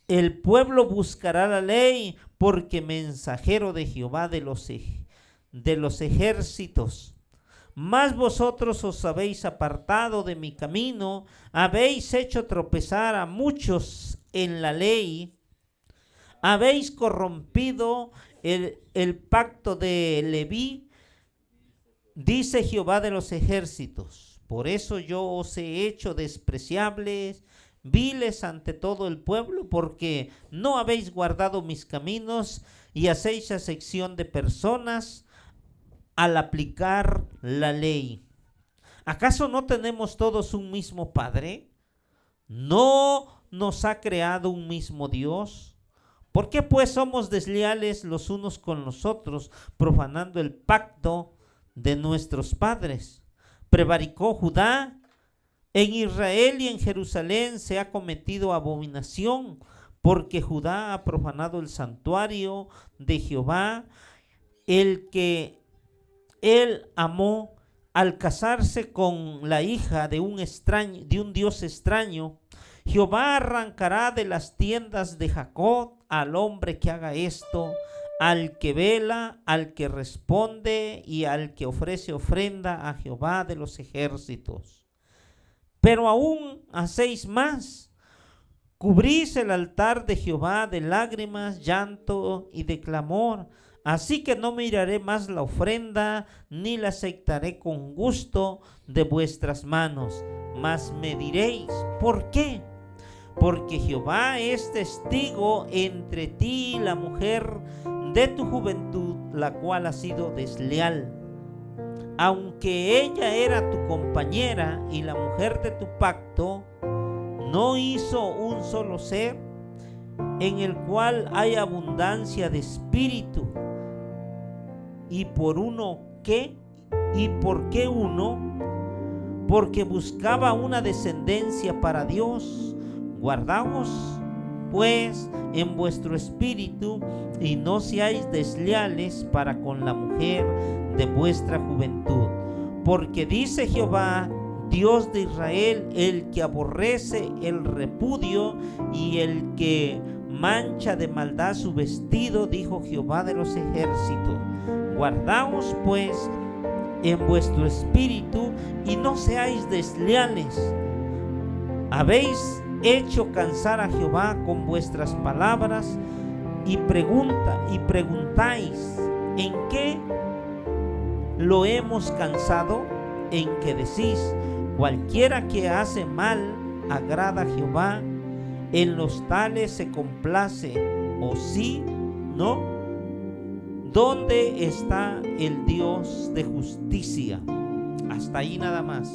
El pueblo buscará la ley, porque mensajero de Jehová de los ejércitos. Mas vosotros os habéis apartado de mi camino, habéis hecho tropezar a muchos en la ley, habéis corrompido el pacto de Leví, dice Jehová de los ejércitos. Por eso yo os he hecho despreciables, viles ante todo el pueblo, porque no habéis guardado mis caminos y hacéis acepción de personas al aplicar la ley. ¿Acaso no tenemos todos un mismo Padre? ¿No nos ha creado un mismo Dios? ¿Por qué pues somos desleales los unos con los otros, profanando el pacto de nuestros padres? Prevaricó Judá, en Israel y en Jerusalén se ha cometido abominación, porque Judá ha profanado el santuario de Jehová, el que él amó, al casarse con la hija de un extraño, de un Dios extraño. Jehová arrancará de las tiendas de Jacob al hombre que haga esto, al que vela, al que responde y al que ofrece ofrenda a Jehová de los ejércitos. Pero aún hacéis más. Cubrís el altar de Jehová de lágrimas, llanto y de clamor. Así que no miraré más la ofrenda, ni la aceptaré con gusto de vuestras manos. Mas me diréis, ¿por qué? Porque Jehová es testigo entre ti y la mujer de tu juventud, la cual ha sido desleal. Aunque ella era tu compañera y la mujer de tu pacto, ¿no hizo un solo ser en el cual hay abundancia de espíritu? ¿Y por uno qué? ¿Y por qué uno? Porque buscaba una descendencia para Dios. Guardaos pues en vuestro espíritu y no seáis desleales para con la mujer de vuestra juventud. Porque dice Jehová, Dios de Israel, el que aborrece el repudio y el que mancha de maldad su vestido, dijo Jehová de los ejércitos. Guardaos pues en vuestro espíritu y no seáis desleales. Habéis hecho cansar a Jehová con vuestras palabras y preguntáis, ¿en qué lo hemos cansado? En que decís, cualquiera que hace mal agrada a Jehová, en los tales se complace, o sí, no. ¿Dónde está el Dios de justicia? Hasta ahí nada más.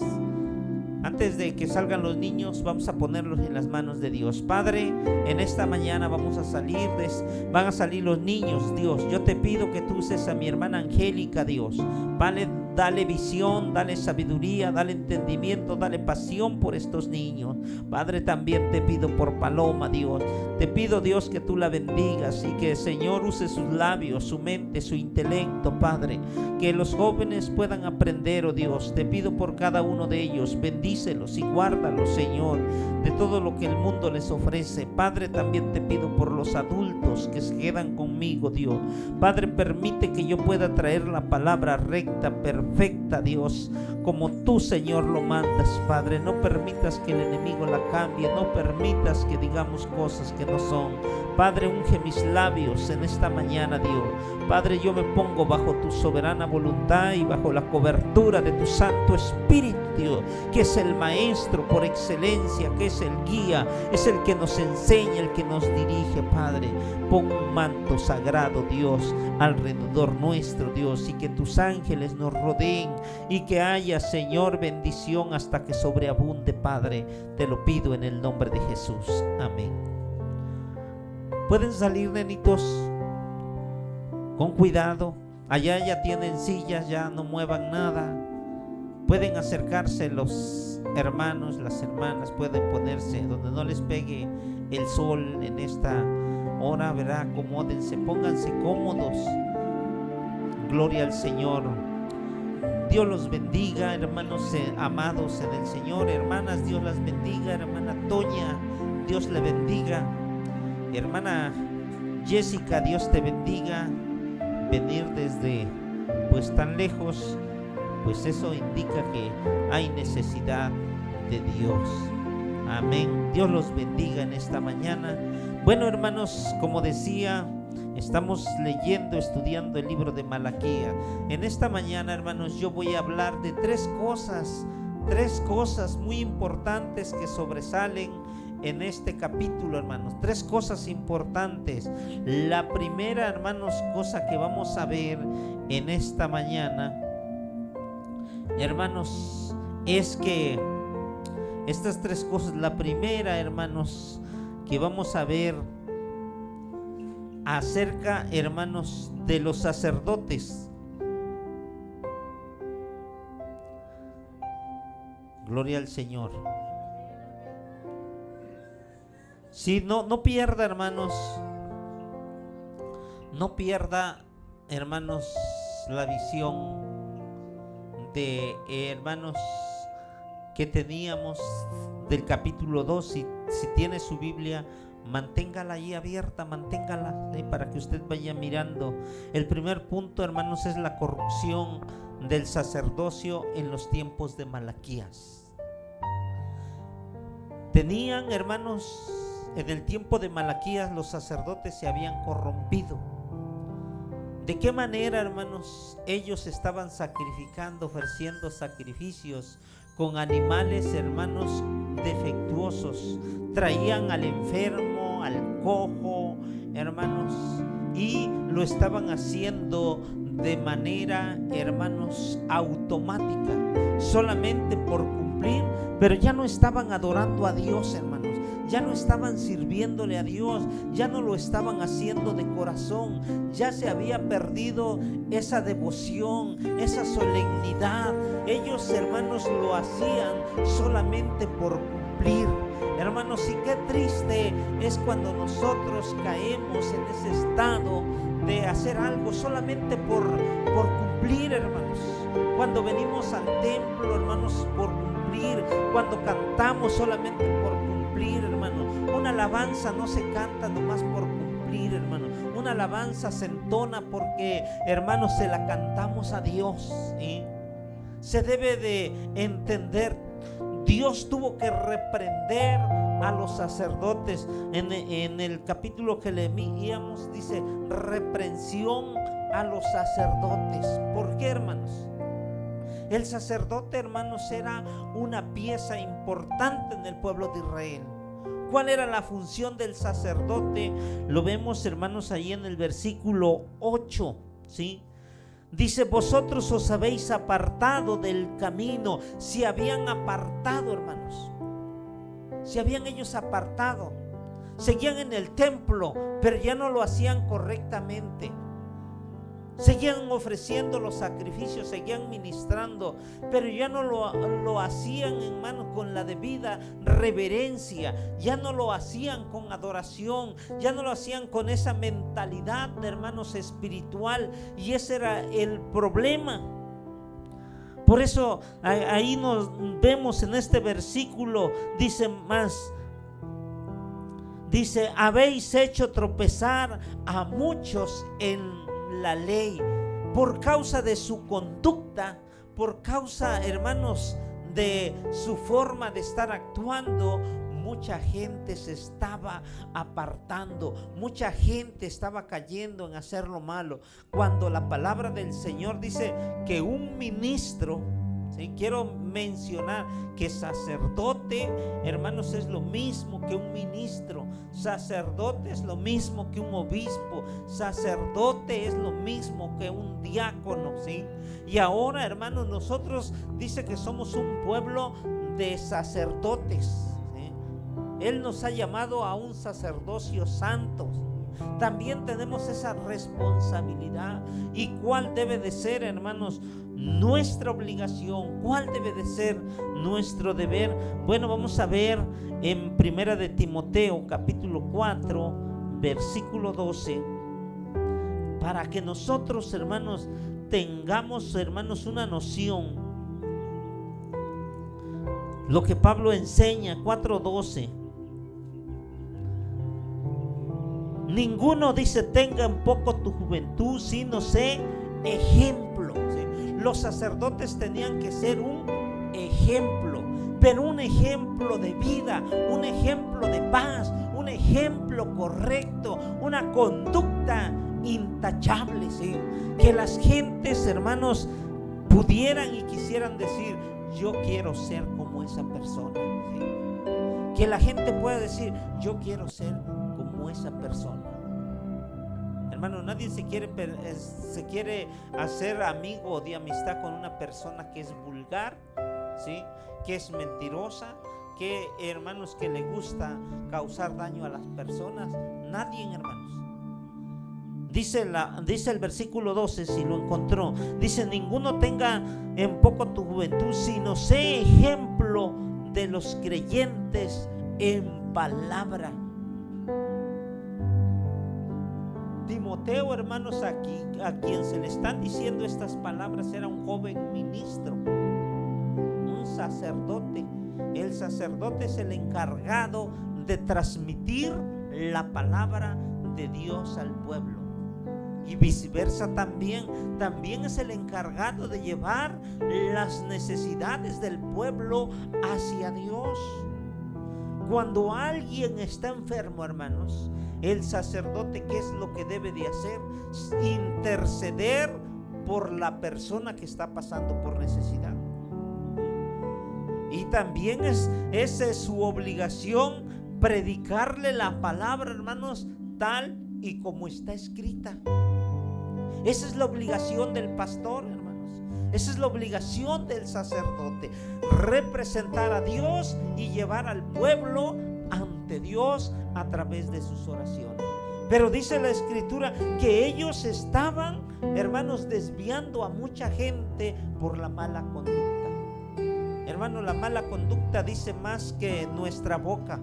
Antes de que salgan los niños, vamos a ponerlos en las manos de Dios. Padre, en esta mañana van a salir los niños, Dios. Yo te pido que tú uses a mi hermana Angélica, Dios. Vale, dale visión, dale sabiduría, dale entendimiento, dale pasión por estos niños. Padre, también te pido por Paloma, Dios. Te pido, Dios, que tú la bendigas y que, Señor, use sus labios, su mente, su intelecto, Padre. Que los jóvenes puedan aprender, oh Dios. Te pido por cada uno de ellos. Bendícelos y guárdalos, Señor, de todo lo que el mundo les ofrece. Padre, también te pido por los adultos que se quedan conmigo, Dios. Padre, permite que yo pueda traer la palabra recta, perfecta, Dios, como tú, Señor, lo mandas, Padre. No permitas que el enemigo la cambie, no permitas que digamos cosas que no son. Padre, unge mis labios en esta mañana, Dios. Padre, yo me pongo bajo tu soberana voluntad y bajo la cobertura de tu Santo Espíritu, Dios, que es el maestro por excelencia, que es el guía, es el que nos enseña, el que nos dirige, Padre. Pon un manto sagrado, Dios, alrededor nuestro, Dios, y que tus ángeles nos rodeen y que haya, Señor, bendición hasta que sobreabunde, Padre. Te lo pido en el nombre de Jesús. Amén. Pueden salir, nenitos, con cuidado. Allá ya tienen sillas, ya no muevan nada. Pueden acercarse los hermanos, las hermanas, pueden ponerse donde no les pegue el sol en esta hora, ¿verdad? Acomódense, pónganse cómodos. Gloria al Señor. Dios los bendiga, hermanos amados en el Señor. Hermanas, Dios las bendiga. Hermana Toña, Dios le bendiga. Hermana Jessica, Dios te bendiga. Venir desde pues tan lejos, pues eso indica que hay necesidad de Dios. Amén. Dios los bendiga en esta mañana. Bueno, hermanos, como decía, estamos leyendo, estudiando el libro de Malaquías. En esta mañana, hermanos, yo voy a hablar de tres cosas muy importantes que sobresalen en este capítulo, hermanos. Tres cosas importantes. La primera, hermanos, cosa que vamos a ver en esta mañana, hermanos, es que estas tres cosas, la primera, hermanos, que vamos a ver acerca, hermanos, de los sacerdotes. Gloria al Señor. Sí, no pierda, hermanos, no pierda, hermanos, la visión de, hermanos, que teníamos del capítulo 2. Si tiene su Biblia, manténgala ahí abierta, manténgala para que usted vaya mirando. El primer punto, hermanos, es la corrupción del sacerdocio en los tiempos de Malaquías. Tenían, hermanos, en el tiempo de Malaquías los sacerdotes se habían corrompido. ¿De qué manera, hermanos? Ellos estaban sacrificando, ofreciendo sacrificios con animales, hermanos, defectuosos. Traían al enfermo, al cojo, hermanos, y lo estaban haciendo de manera, hermanos, automática, solamente por cumplir, pero ya no estaban adorando a Dios, hermanos. Ya no estaban sirviéndole a Dios, ya no lo estaban haciendo de corazón, ya se había perdido esa devoción, esa solemnidad. Ellos, hermanos, lo hacían solamente por cumplir. Hermanos, y qué triste es cuando nosotros caemos en ese estado de hacer algo solamente por cumplir, hermanos. Cuando venimos al templo, hermanos, por cumplir. Cuando cantamos solamente por cumplir, hermano. Una alabanza no se canta nomás por cumplir, hermano. Una alabanza se entona porque, hermanos, se la cantamos a Dios, ¿eh? Se debe de entender. Dios tuvo que reprender a los sacerdotes. En el capítulo que leíamos dice reprensión a los sacerdotes. ¿Por qué, hermanos? El sacerdote, hermanos, era una pieza importante en el pueblo de Israel. ¿Cuál era la función del sacerdote? Lo vemos, hermanos, ahí en el versículo 8, ¿sí? Dice: vosotros os habéis apartado del camino. Se habían apartado, hermanos. Se habían ellos apartado. Seguían en el templo, pero ya no lo hacían correctamente. Seguían ofreciendo los sacrificios, seguían ministrando, pero ya no lo hacían, hermanos, con la debida reverencia. Ya no lo hacían con adoración, ya no lo hacían con esa mentalidad de, hermanos, espiritual. Y ese era el problema. Por eso ahí nos vemos en este versículo, dice más. Dice: habéis hecho tropezar a muchos en la ley por causa de su conducta, por causa, hermanos, de su forma de estar actuando. Mucha gente se estaba apartando, mucha gente estaba cayendo en hacer lo malo, cuando la palabra del Señor dice que un ministro, ¿sí? Quiero mencionar que sacerdote, hermanos, es lo mismo que un ministro. Sacerdote es lo mismo que un obispo. Sacerdote es lo mismo que un diácono, ¿sí? Y ahora, hermanos, nosotros dice que somos un pueblo de sacerdotes, ¿sí? Él nos ha llamado a un sacerdocio santo. También tenemos esa responsabilidad. ¿Y cuál debe de ser, hermanos, nuestra obligación? ¿Cuál debe de ser nuestro deber? Bueno, vamos a ver en Primera de Timoteo, capítulo 4, versículo 12, para que nosotros, hermanos, tengamos, hermanos, una noción. Lo que Pablo enseña, 4:12. Ninguno, dice, tenga en poco tu juventud, sino sé ejemplo. ¿Sí? Los sacerdotes tenían que ser un ejemplo, pero un ejemplo de vida, un ejemplo de paz, un ejemplo correcto, una conducta intachable, ¿sí? Que las gentes, hermanos, pudieran y quisieran decir: yo quiero ser como esa persona, ¿sí? Que la gente pueda decir: yo quiero ser como esa persona. Hermano, nadie se quiere hacer amigo o de amistad con una persona que es vulgar, ¿sí? Que es mentirosa, que, hermanos, que le gusta causar daño a las personas. Nadie, hermanos. Dice el versículo 12, si lo encontró, dice: ninguno tenga en poco tu juventud, sino sé ejemplo de los creyentes en palabra. Timoteo, hermanos, a quien se le están diciendo estas palabras, era un joven ministro, un sacerdote. El sacerdote es el encargado de transmitir la palabra de Dios al pueblo. Y viceversa también es el encargado de llevar las necesidades del pueblo hacia Dios. Cuando alguien está enfermo, hermanos, el sacerdote, ¿qué es lo que debe de hacer? Interceder por la persona que está pasando por necesidad. Y también esa es su obligación, predicarle la palabra, hermanos, tal y como está escrita. Esa es la obligación del pastor, hermanos. Esa es la obligación del sacerdote: representar a Dios y llevar al pueblo ante Dios a través de sus oraciones. Pero dice la escritura que ellos estaban, hermanos, desviando a mucha gente por la mala conducta. Hermano, la mala conducta dice más que nuestra boca.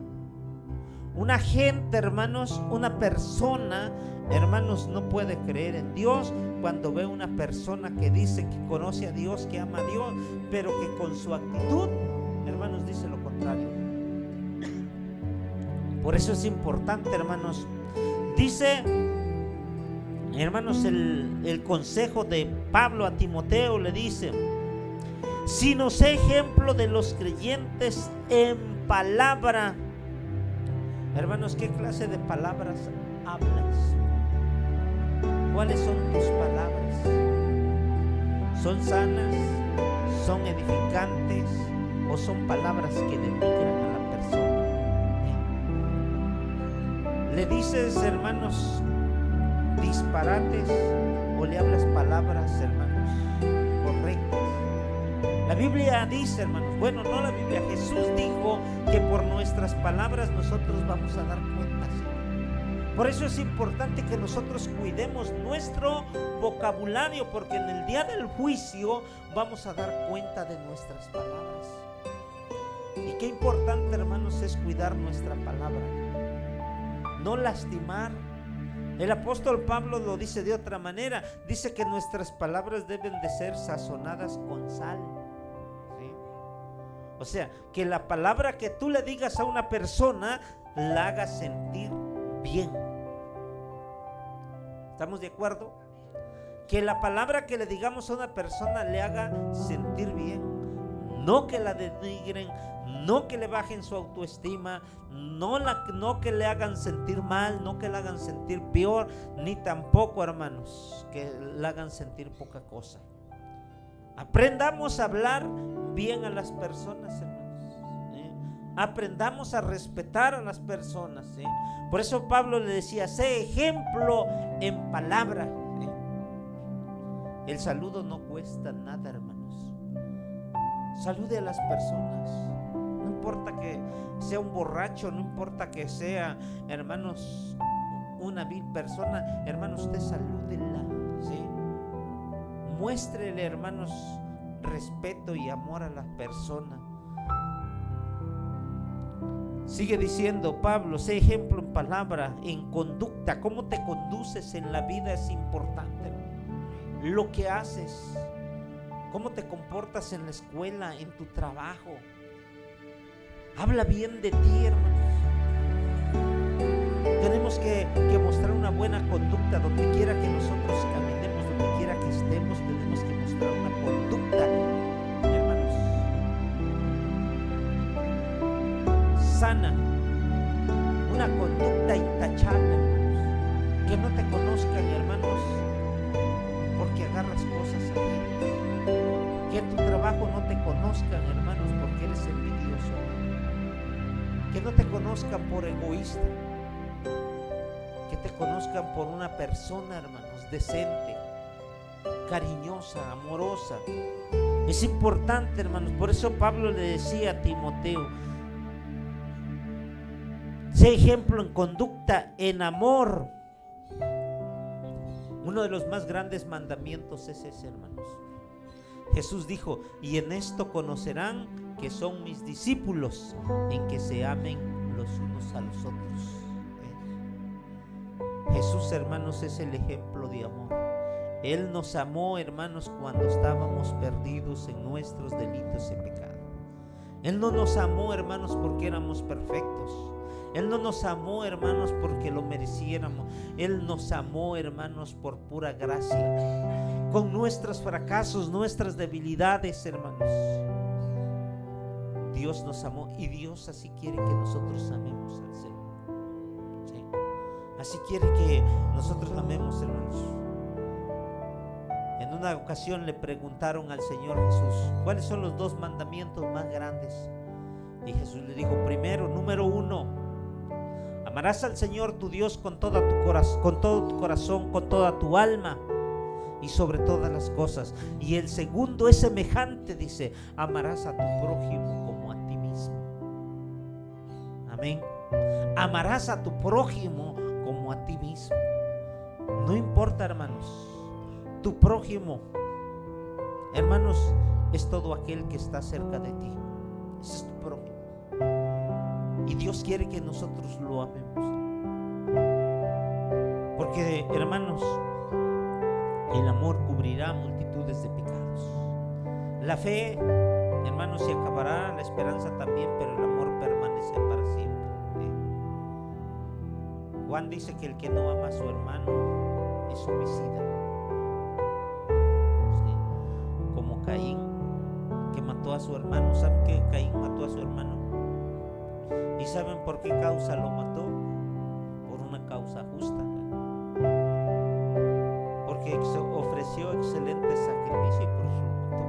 Una gente, hermanos, una persona, hermanos, no puede creer en Dios cuando ve una persona que dice que conoce a Dios, que ama a Dios, pero que con su actitud, hermanos, dice lo contrario. Por eso es importante, hermanos. Dice, hermanos, el consejo de Pablo a Timoteo, le dice: si no sé ejemplo de los creyentes en palabra. Hermanos, ¿qué clase de palabras hablas? ¿Cuáles son tus palabras? ¿Son sanas? ¿Son edificantes? ¿O son palabras que denigran a la persona? ¿Le dices, hermanos, disparates o le hablas palabras, hermanos, correctas? La Biblia dice, hermanos, bueno, no la Biblia, Jesús dijo que por nuestras palabras nosotros vamos a dar cuentas. Por eso es importante que nosotros cuidemos nuestro vocabulario, porque en el día del juicio vamos a dar cuenta de nuestras palabras. Y qué importante, hermanos, es cuidar nuestra palabra, no lastimar. El apóstol Pablo lo dice de otra manera, dice que nuestras palabras deben de ser sazonadas con sal. O sea, que la palabra que tú le digas a una persona la haga sentir bien. ¿Estamos de acuerdo? Que la palabra que le digamos a una persona le haga sentir bien. No que la denigren, no que le bajen su autoestima, no que le hagan sentir mal, no que la hagan sentir peor, ni tampoco, hermanos, que la hagan sentir poca cosa. Aprendamos a hablar bien a las personas, hermanos. Aprendamos a respetar a las personas. Por eso Pablo le decía: sé ejemplo en palabra. El saludo no cuesta nada, hermanos. Salude a las personas. No importa que sea un borracho, no importa que sea, hermanos, una vil persona, hermanos, usted salúdela, ¿sí? Muéstrele, hermanos, respeto y amor a la persona. Sigue diciendo Pablo: sé ejemplo en palabra, en conducta. Cómo te conduces en la vida es importante. Lo que haces, cómo te comportas en la escuela, en tu trabajo. Habla bien de ti, hermanos. Tenemos que mostrar una buena conducta donde quiera que nosotros caminemos, donde quiera que estemos. Tenemos que mostrar una conducta, hermanos, sana, una conducta intachable, hermanos. Que no te conozcan, hermanos, porque agarras cosas ajenas. Que en tu trabajo no te conozcan, hermanos, porque eres envidioso. Que no te conozcan por egoísta. Que te conozcan por una persona, hermanos, decente, cariñosa, amorosa. Es importante, hermanos. Por eso Pablo le decía a Timoteo: sé ejemplo en conducta, en amor. Uno de los más grandes mandamientos es ese, hermanos. Jesús dijo: y en esto conocerán que son mis discípulos, en que se amen los unos a los otros. Jesús, hermanos, es el ejemplo de amor. Él nos amó, hermanos, cuando estábamos perdidos en nuestros delitos y pecados. Él no nos amó, hermanos, porque éramos perfectos. Él no nos amó, hermanos, porque lo mereciéramos. Él nos amó, hermanos, por pura gracia. Con nuestros fracasos, nuestras debilidades, hermanos. Dios nos amó, y Dios así quiere que nosotros amemos al Señor. ¿Sí? Así quiere que nosotros amemos, hermanos. En una ocasión le preguntaron al Señor Jesús: ¿cuáles son los 2 mandamientos más grandes? Y Jesús le dijo: primero, número 1, amarás al Señor tu Dios con todo tu corazón, con toda tu alma y sobre todas las cosas. Y el segundo es semejante, dice: amarás a tu prójimo como a ti mismo. Amén. Amarás a tu prójimo como a ti mismo. No importa, hermanos, tu prójimo, hermanos, es todo aquel que está cerca de ti. Ese es tu prójimo. Y Dios quiere que nosotros lo amemos. Porque, hermanos, el amor cubrirá multitudes de pecados. La fe, hermanos, se acabará, la esperanza también, pero el amor permanece para siempre. Juan dice que el que no ama a su hermano es homicida. ¿Sí? Como Caín, que mató a su hermano. ¿Saben que Caín mató a su hermano? ¿Y saben por qué causa lo mató? Por una causa justa. Porque ofreció excelente sacrificio y por eso lo mató.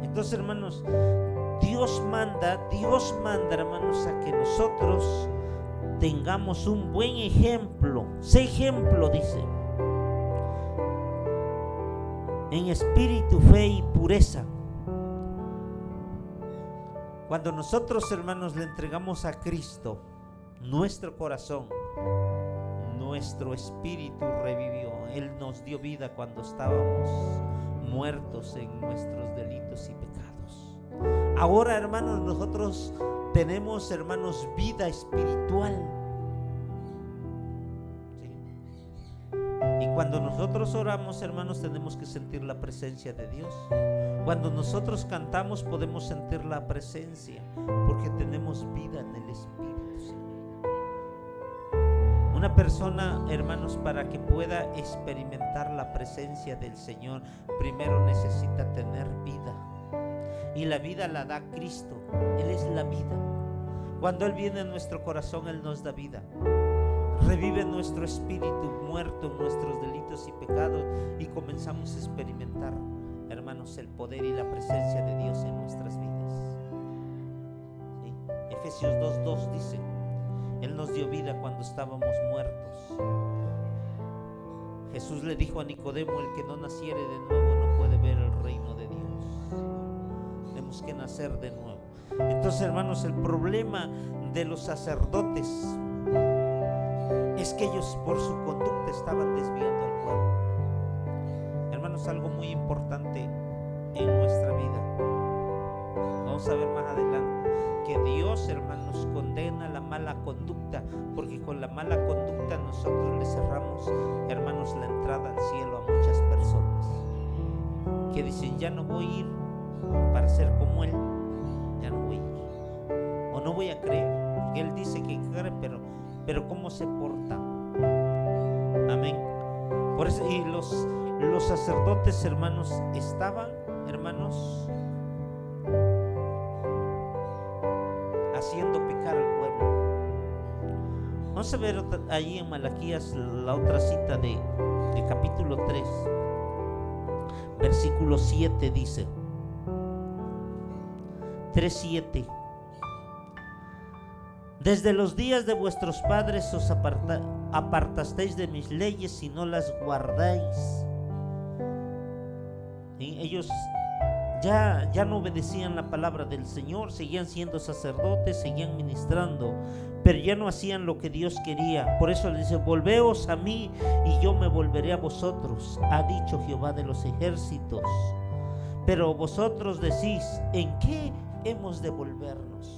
Entonces, hermanos, Dios manda, hermanos, a que nosotros tengamos un buen ejemplo. Sé ejemplo, dice, en espíritu, fe y pureza. Cuando nosotros, hermanos, le entregamos a Cristo nuestro corazón, nuestro espíritu revivió. Él nos dio vida cuando estábamos muertos en nuestros delitos y pecados. Ahora, hermanos, nosotros tenemos, hermanos, vida espiritual. ¿Sí? Y cuando nosotros oramos, hermanos, tenemos que sentir la presencia de Dios. Cuando nosotros cantamos, podemos sentir la presencia, porque tenemos vida en el Espíritu. ¿Sí? Una persona, hermanos, para que pueda experimentar la presencia del Señor, primero necesita tener vida. Y la vida la da Cristo. Él es la vida. Cuando Él viene en nuestro corazón, Él nos da vida. Revive nuestro espíritu muerto en nuestros delitos y pecados, y comenzamos a experimentar, hermanos, el poder y la presencia de Dios en nuestras vidas. ¿Sí? Efesios 2:2 dice: Él nos dio vida cuando estábamos muertos. Jesús le dijo a Nicodemo: el que no naciere de nuevo no puede ver el reino de Dios. Tenemos que nacer de nuevo. Entonces, hermanos, el problema de los sacerdotes es que ellos, por su conducta, estaban desviando al pueblo. Hermanos, algo muy importante en nuestra vida, vamos a ver más adelante, que Dios, hermanos, condena la mala conducta, porque con la mala conducta nosotros le cerramos, hermanos, la entrada al cielo a muchas personas que dicen: ya no voy a ir para ser como Él, ya no voy a ir, o no voy a creer, porque Él dice que cree, pero pero cómo se porta. Amén. Por eso, y los sacerdotes, hermanos, estaban, hermanos, haciendo pecar al pueblo. Vamos a ver ahí en Malaquías la otra cita de capítulo 3, versículo 7 dice, 3:7: desde los días de vuestros padres os apartasteis de mis leyes y no las guardáis. ¿Sí? Ellos ya no obedecían la palabra del Señor, seguían siendo sacerdotes, seguían ministrando, pero ya no hacían lo que Dios quería. Por eso les dice: volveos a mí y yo me volveré a vosotros, ha dicho Jehová de los ejércitos. Pero vosotros decís: ¿en qué hemos de volvernos?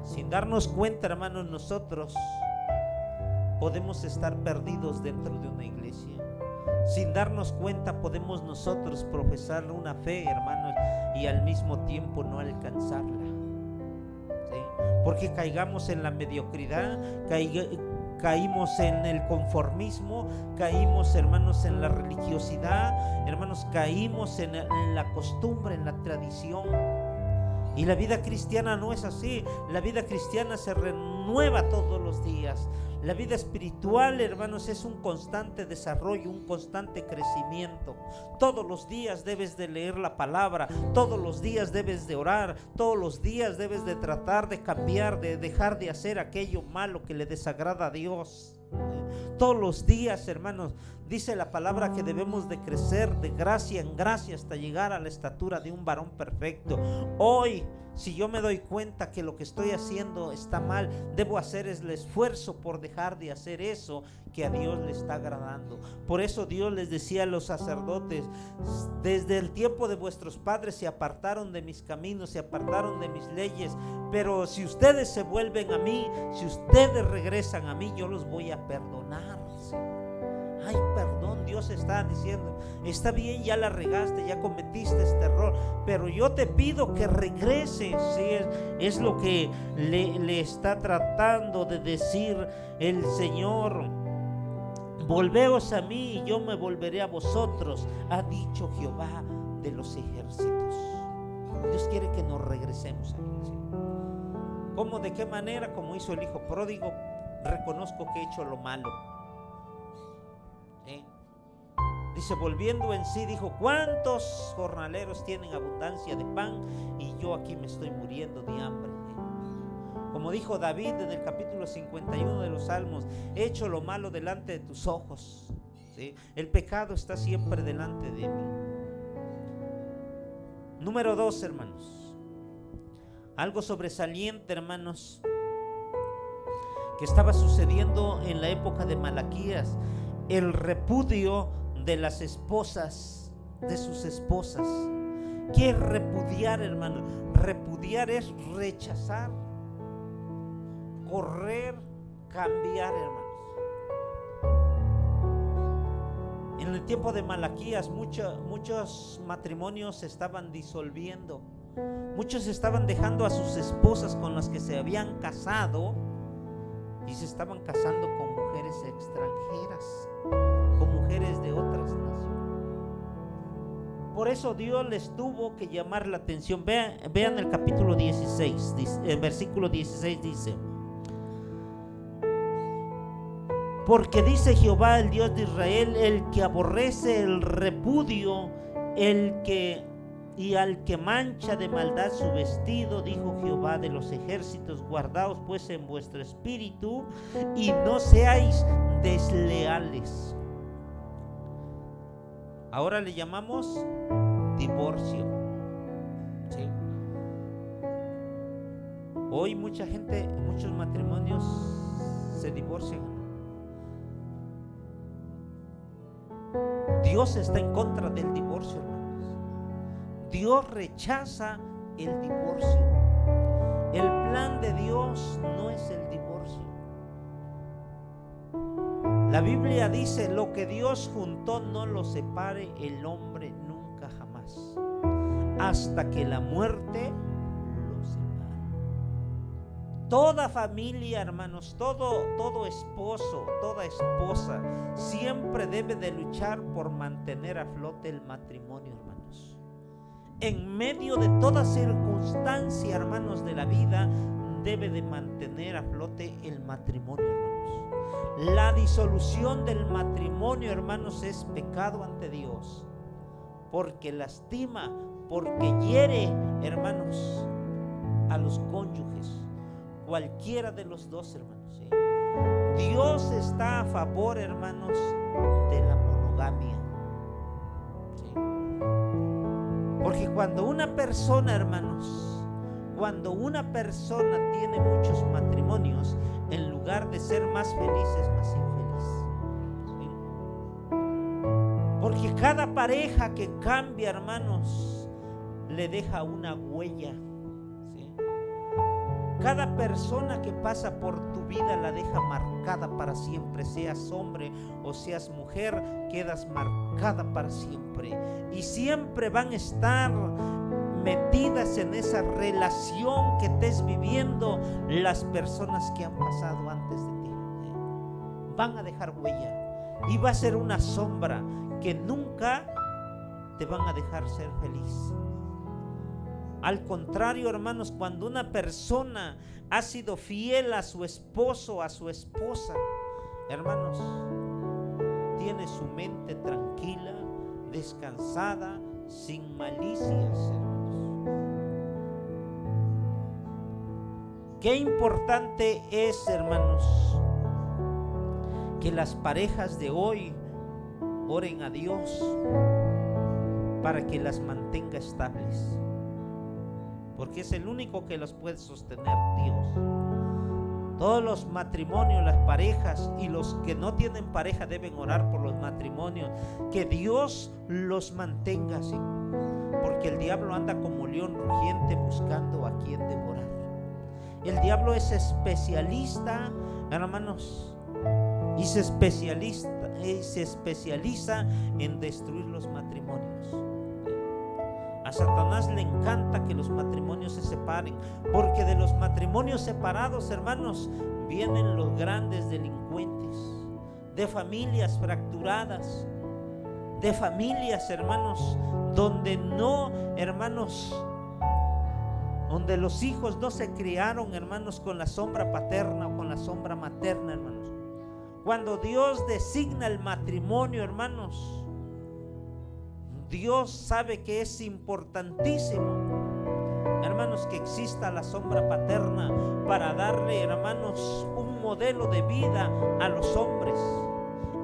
Sin darnos cuenta, hermanos, nosotros podemos estar perdidos dentro de una iglesia. Sin darnos cuenta podemos nosotros profesar una fe, hermanos, y al mismo tiempo no alcanzarla. ¿Sí? Porque caigamos en la mediocridad, caímos en el conformismo, caímos, hermanos, en la religiosidad, hermanos, caímos en la costumbre, en la tradición. Y la vida cristiana no es así. La vida cristiana se renueva todos los días. La vida espiritual, hermanos, es un constante desarrollo, un constante crecimiento. Todos los días debes de leer la palabra, todos los días debes de orar, todos los días debes de tratar de cambiar, de dejar de hacer aquello malo que le desagrada a Dios. Todos los días, hermanos, dice la palabra que debemos de crecer de gracia en gracia hasta llegar a la estatura de un varón perfecto. Hoy, si yo me doy cuenta que lo que estoy haciendo está mal, debo hacer el esfuerzo por dejar de hacer eso que a Dios le está agradando. Por eso Dios les decía a los sacerdotes: desde el tiempo de vuestros padres se apartaron de mis caminos, se apartaron de mis leyes, pero si ustedes se vuelven a mí, si ustedes regresan a mí, yo los voy a perdonar. Ay, perdón, Dios está diciendo: está bien, ya la regaste, ya cometiste este error, pero yo te pido que regreses. ¿Sí? Es lo que le está tratando de decir el Señor. Volveos a mí y yo me volveré a vosotros, ha dicho Jehová de los ejércitos. Dios quiere que nos regresemos a Él. ¿Sí? ¿Cómo? ¿De qué manera? Como hizo el hijo pródigo: reconozco que he hecho lo malo. ¿Sí? Dice, volviendo en sí, dijo: ¿cuántos jornaleros tienen abundancia de pan y yo aquí me estoy muriendo de hambre? Como dijo David en el capítulo 51 de los Salmos: he hecho lo malo delante de tus ojos. ¿Sí? El pecado está siempre delante de mí. Número 2, hermanos, algo sobresaliente, hermanos, que estaba sucediendo en la época de Malaquías: el repudio de las esposas, de sus esposas. ¿Qué es repudiar, hermano? Repudiar es rechazar, correr, cambiar, hermanos. En el tiempo de Malaquías muchos matrimonios se estaban disolviendo. Muchos estaban dejando a sus esposas con las que se habían casado y se estaban casando con mujeres extranjeras, con mujeres de otras naciones. Por eso Dios les tuvo que llamar la atención. Vean el capítulo 16, el versículo 16 dice: porque dice Jehová, el Dios de Israel, el que aborrece el repudio, y al que mancha de maldad su vestido, dijo Jehová de los ejércitos, guardaos pues en vuestro espíritu y no seáis desleales. Ahora le llamamos divorcio. ¿Sí? Hoy mucha gente, muchos matrimonios se divorcian. Dios está en contra del divorcio, hermanos. Dios rechaza el divorcio. El plan de Dios no es el divorcio. La Biblia dice: lo que Dios juntó no lo separe el hombre nunca jamás, hasta que la muerte lo separe. Toda familia, hermanos, todo esposo, toda esposa siempre debe de luchar por mantener a flote el matrimonio, hermanos. En medio de toda circunstancia, hermanos, de la vida, debe de mantener a flote el matrimonio, hermanos. La disolución del matrimonio, hermanos, es pecado ante Dios, porque lastima, porque hiere, hermanos, a los cónyuges, cualquiera de los dos, hermanos, ¿sí? Dios está a favor, hermanos, de la monogamia, ¿sí? Porque cuando una persona, hermanos, cuando una persona tiene muchos matrimonios, en lugar de ser más feliz, es más infeliz, ¿sí? Porque cada pareja que cambia, hermanos, le deja una huella, ¿sí? Cada persona que pasa por tu vida la deja marcada para siempre. Seas hombre o seas mujer, quedas marcada para siempre. Y siempre van a estar metidas en esa relación que estés viviendo las personas que han pasado antes de ti, ¿sí? Van a dejar huella y va a ser una sombra que nunca te van a dejar ser feliz. Al contrario, hermanos, cuando una persona ha sido fiel a su esposo, a su esposa, hermanos, tiene su mente tranquila, descansada, sin malicias, hermanos. Qué importante es, hermanos, que las parejas de hoy oren a Dios para que las mantenga estables, porque es el único que los puede sostener, Dios. Todos los matrimonios, las parejas y los que no tienen pareja deben orar por los matrimonios, que Dios los mantenga así, porque el diablo anda como león rugiente buscando a quien devorar. El diablo es especialista, hermanos, y se especializa en destruir los matrimonios. A Satanás le encanta que los matrimonios se separen, porque de los matrimonios separados, hermanos, vienen los grandes delincuentes, de familias fracturadas, de familias, hermanos, donde no, hermanos, donde los hijos no se criaron, hermanos, con la sombra paterna o con la sombra materna, hermanos. Cuando Dios designa el matrimonio, hermanos, Dios sabe que es importantísimo, hermanos, que exista la sombra paterna para darle, hermanos, un modelo de vida a los hombres,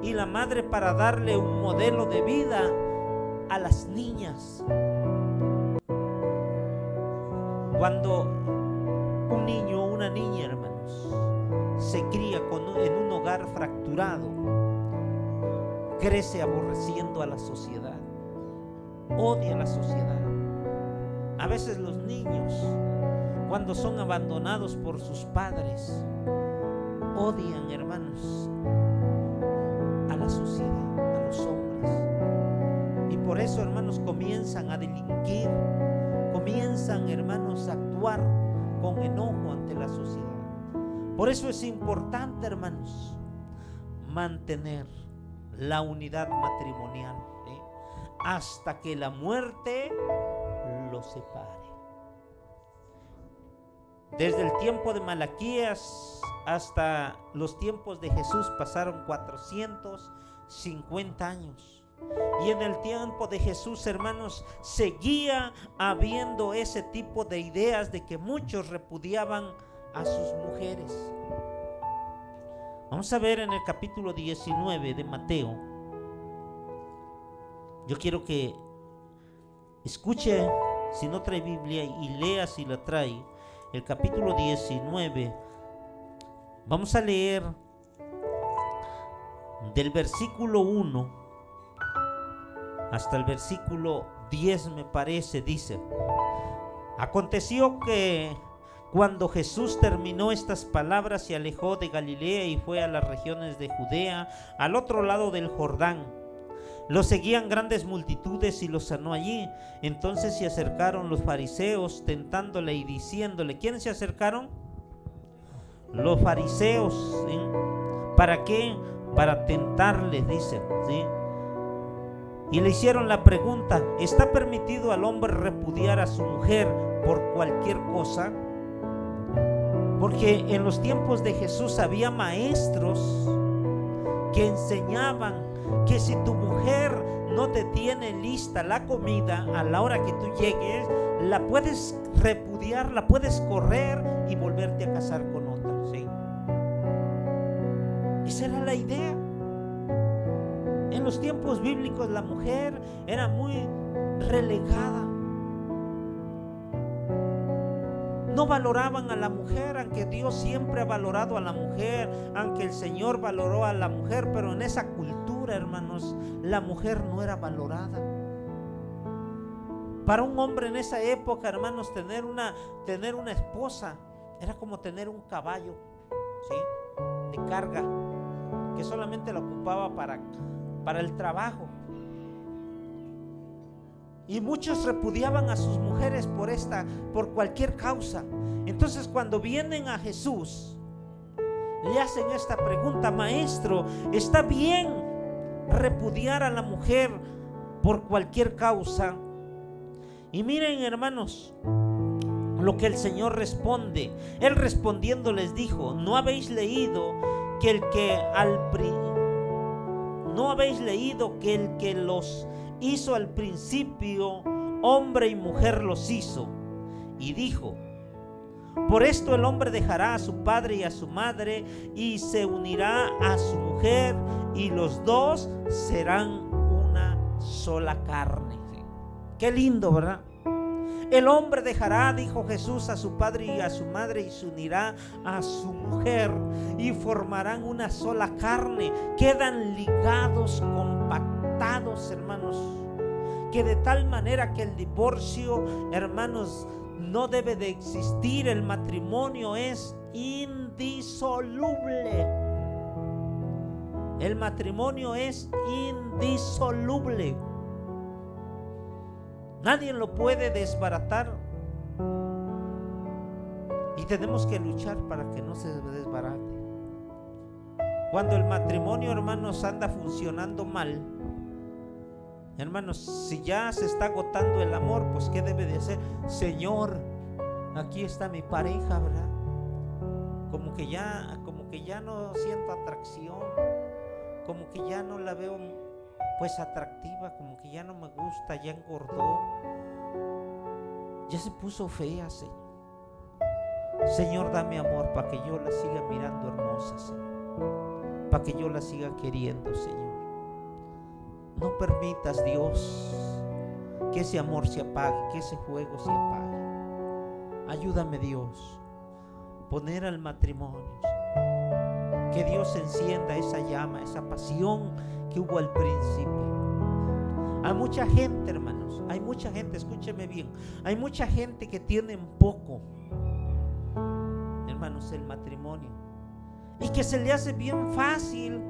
y la madre para darle un modelo de vida a las niñas. Cuando un niño o una niña, hermanos, se cría en un hogar fracturado, crece aborreciendo a la sociedad, odia a la sociedad. A veces los niños, cuando son abandonados por sus padres, odian, hermanos, a la sociedad, a los hombres. Y por eso, hermanos, comienzan a delinquir, comienzan, hermanos, a actuar con enojo ante la sociedad. Por eso es importante, hermanos, mantener la unidad matrimonial, ¿sí?, hasta que la muerte los separe. Desde el tiempo de Malaquías hasta los tiempos de Jesús pasaron 450 años. Y en el tiempo de Jesús, hermanos, seguía habiendo ese tipo de ideas de que muchos repudiaban a sus mujeres. Vamos a ver en el capítulo 19 de Mateo. Yo quiero que escuche, si no trae Biblia, y lea si la trae, el capítulo 19. Vamos a leer del versículo 1 hasta el versículo 10, me parece. Dice: aconteció que cuando Jesús terminó estas palabras, se alejó de Galilea y fue a las regiones de Judea, al otro lado del Jordán. Lo seguían grandes multitudes y lo sanó allí. Entonces se acercaron los fariseos tentándole y diciéndole. ¿Quiénes se acercaron? los fariseos, ¿sí? ¿Para qué? Para tentarle, dice, ¿sí? Y le hicieron la pregunta: ¿está permitido al hombre repudiar a su mujer por cualquier cosa? Porque en los tiempos de Jesús había maestros que enseñaban que si tu mujer no te tiene lista la comida a la hora que tú llegues, la puedes repudiar, la puedes correr y volverte a casar con otra, ¿sí? Esa era la idea. En los tiempos bíblicos la mujer era muy relegada. No valoraban a la mujer, aunque Dios siempre ha valorado a la mujer, aunque el Señor valoró a la mujer, pero en esa cultura, hermanos, la mujer no era valorada. Para un hombre en esa época, hermanos, tener una esposa era como tener un caballo, ¿sí?, de carga, que solamente la ocupaba para el trabajo. Y muchos repudiaban a sus mujeres por cualquier causa. Entonces, cuando vienen a Jesús, le hacen esta pregunta: maestro, ¿está bien repudiar a la mujer por cualquier causa? Y miren, hermanos, lo que el Señor responde. Él respondiendo les dijo: ¿No habéis leído que el que los hizo al principio, hombre y mujer los hizo? Y dijo: por esto el hombre dejará a su padre y a su madre y se unirá a su mujer, y los dos serán una sola carne. Qué lindo, ¿verdad? El hombre dejará, dijo Jesús, a su padre y a su madre y se unirá a su mujer y formarán una sola carne. Quedan ligados, compactados, hermanos, que de tal manera que el divorcio, hermanos, no debe de existir. El matrimonio es indisoluble. El matrimonio es indisoluble. Nadie lo puede desbaratar. Y tenemos que luchar para que no se desbarate. Cuando el matrimonio, hermanos, anda funcionando mal, hermanos, si ya se está agotando el amor, pues ¿qué debe de hacer? Señor, aquí está mi pareja, ¿verdad? Como que ya no siento atracción, como que ya no la veo pues atractiva, como que ya no me gusta, ya engordó, ya se puso fea, Señor. Señor, dame amor para que yo la siga mirando hermosa, Señor, para que yo la siga queriendo, Señor. No permitas, Dios, que ese amor se apague, que ese fuego se apague. Ayúdame, Dios, poner al matrimonio, que Dios encienda esa llama, esa pasión que hubo al principio. Hay mucha gente, hermanos, hay mucha gente, escúcheme bien, hay mucha gente que tiene poco, hermanos, el matrimonio, y que se le hace bien fácil,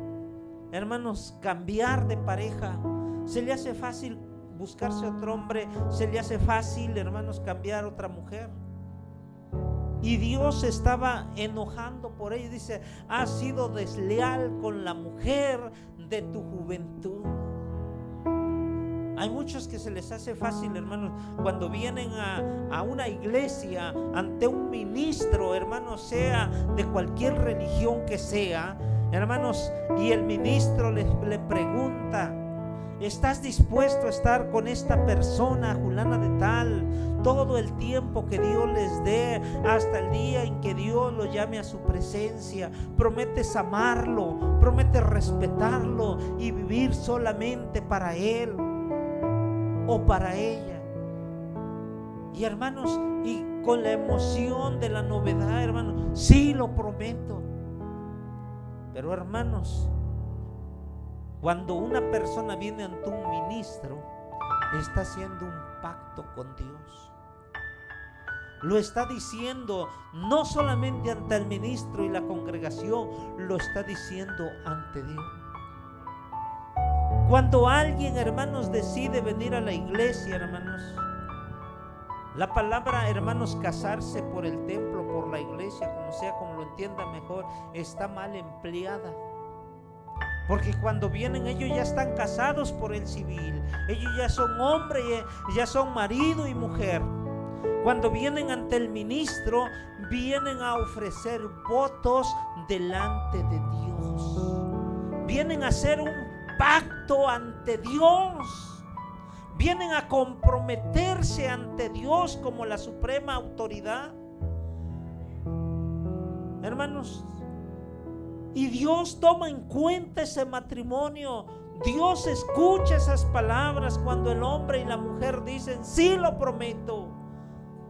hermanos, cambiar de pareja. Se le hace fácil buscarse otro hombre, se le hace fácil, hermanos, cambiar otra mujer. Y Dios se estaba enojando por ello. Dice: has sido desleal con la mujer de tu juventud. Hay muchos que se les hace fácil, hermanos, cuando vienen a una iglesia ante un ministro, hermanos, sea de cualquier religión que sea, hermanos, y el ministro le pregunta: ¿estás dispuesto a estar con esta persona, fulana de tal, todo el tiempo que Dios les dé, hasta el día en que Dios lo llame a su presencia? ¿Prometes amarlo? ¿Prometes respetarlo y vivir solamente para él o para ella? Y hermanos, y con la emoción de la novedad, hermanos, sí, lo prometo. Pero hermanos, cuando una persona viene ante un ministro, está haciendo un pacto con Dios. Lo está diciendo no solamente ante el ministro y la congregación, lo está diciendo ante Dios. Cuando alguien, hermanos, decide venir a la iglesia, hermanos, La palabra, hermanos, casarse por el templo, por la iglesia, como sea, como lo entienda mejor, está mal empleada. Porque cuando vienen ellos ya están casados por el civil. Ellos ya son hombre, ya son marido y mujer. Cuando vienen ante el ministro, vienen a ofrecer votos delante de Dios. Vienen a hacer un pacto ante Dios. Vienen a comprometerse ante Dios como la suprema autoridad. Hermanos, y Dios toma en cuenta ese matrimonio. Dios escucha esas palabras cuando el hombre y la mujer dicen: sí, lo prometo.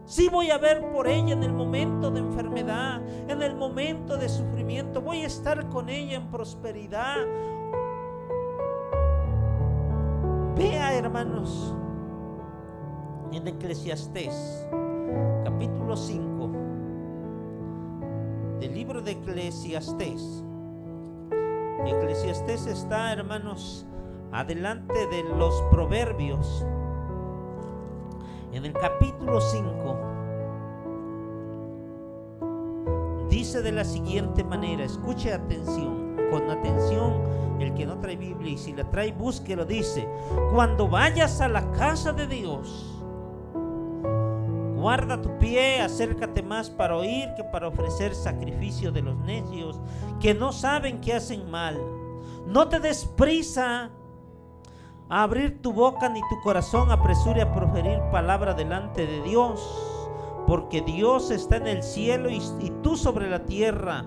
Sí, voy a ver por ella en el momento de enfermedad, en el momento de sufrimiento. Voy a estar con ella en prosperidad. Vea, hermanos, en Eclesiastés, capítulo 5, del libro de Eclesiastés. Eclesiastés está, hermanos, adelante de los Proverbios. En el capítulo 5 dice de la siguiente manera, escuche con atención el que no trae Biblia, y si la trae, búsquelo. Dice: cuando vayas a la casa de Dios, guarda tu pie, acércate más para oír que para ofrecer sacrificio de los necios, que no saben que hacen mal. No te des prisa a abrir tu boca, ni tu corazón apresure a proferir palabra delante de Dios, porque Dios está en el cielo y tú sobre la tierra.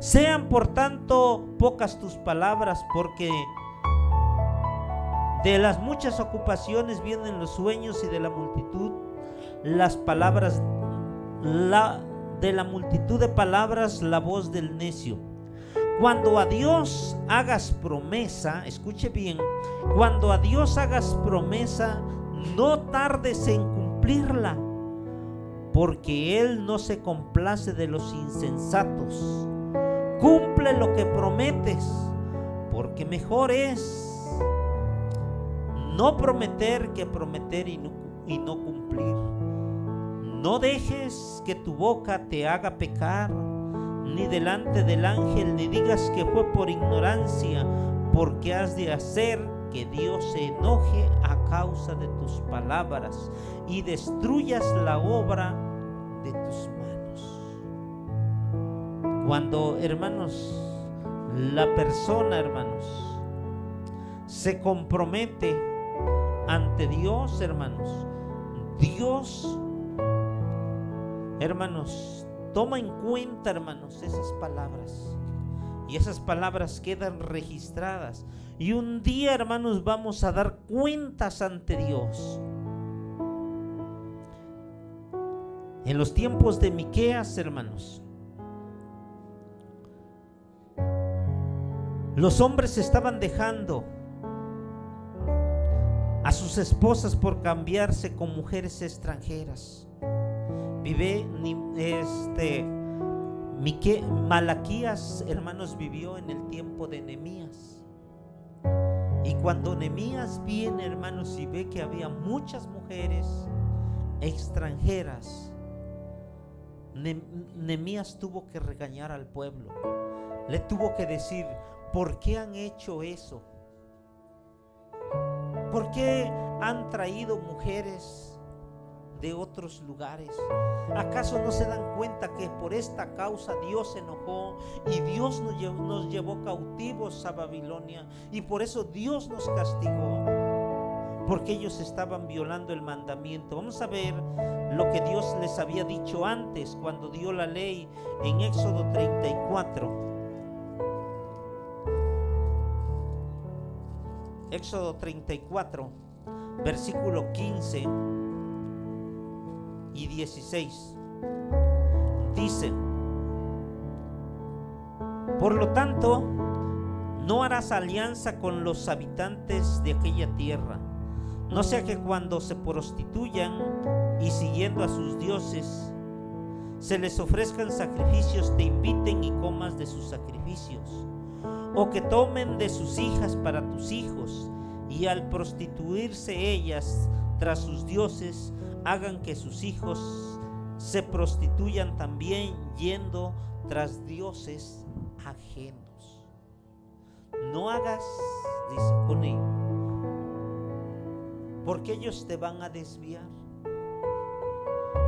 Sean por tanto pocas tus palabras, porque de las muchas ocupaciones vienen los sueños, y de la multitud las palabras, de la multitud de palabras la voz del necio. Cuando a Dios hagas promesa, escuche bien, cuando a Dios hagas promesa, no tardes en cumplirla, porque Él no se complace de los insensatos. Cumple lo que prometes, porque mejor es no prometer que prometer y no cumplir. No dejes que tu boca te haga pecar, ni delante del ángel, ni digas que fue por ignorancia, porque has de hacer que Dios se enoje a causa de tus palabras y destruyas la obra de tus manos. Cuando, hermanos, la persona, hermanos, se compromete ante Dios, hermanos, Dios, hermanos, toma en cuenta, hermanos, esas palabras, y esas palabras quedan registradas, y un día, hermanos, vamos a dar cuentas ante Dios. En los tiempos de Miqueas, hermanos, los hombres estaban dejando a sus esposas por cambiarse con mujeres extranjeras. Malaquías, hermanos, vivió en el tiempo de Nehemías. Y cuando Nehemías viene, hermanos, y ve que había muchas mujeres extranjeras, Nehemías tuvo que regañar al pueblo. Le tuvo que decir: ¿por qué han hecho eso? ¿Por qué han traído mujeres de otros lugares? ¿Acaso no se dan cuenta que por esta causa Dios se enojó y Dios nos llevó cautivos a Babilonia? Y por eso Dios nos castigó, porque ellos estaban violando el mandamiento. Vamos a ver lo que Dios les había dicho antes, cuando dio la ley en Éxodo 34. Éxodo 34, versículo 15 y 16. Dice: por lo tanto, no harás alianza con los habitantes de aquella tierra, no sea que cuando se prostituyan y siguiendo a sus dioses se les ofrezcan sacrificios, te inviten y comas de sus sacrificios, o que tomen de sus hijas para tus hijos, y al prostituirse ellas tras sus dioses, hagan que sus hijos se prostituyan también yendo tras dioses ajenos. No hagas, dice, con ellos, porque ellos te van a desviar.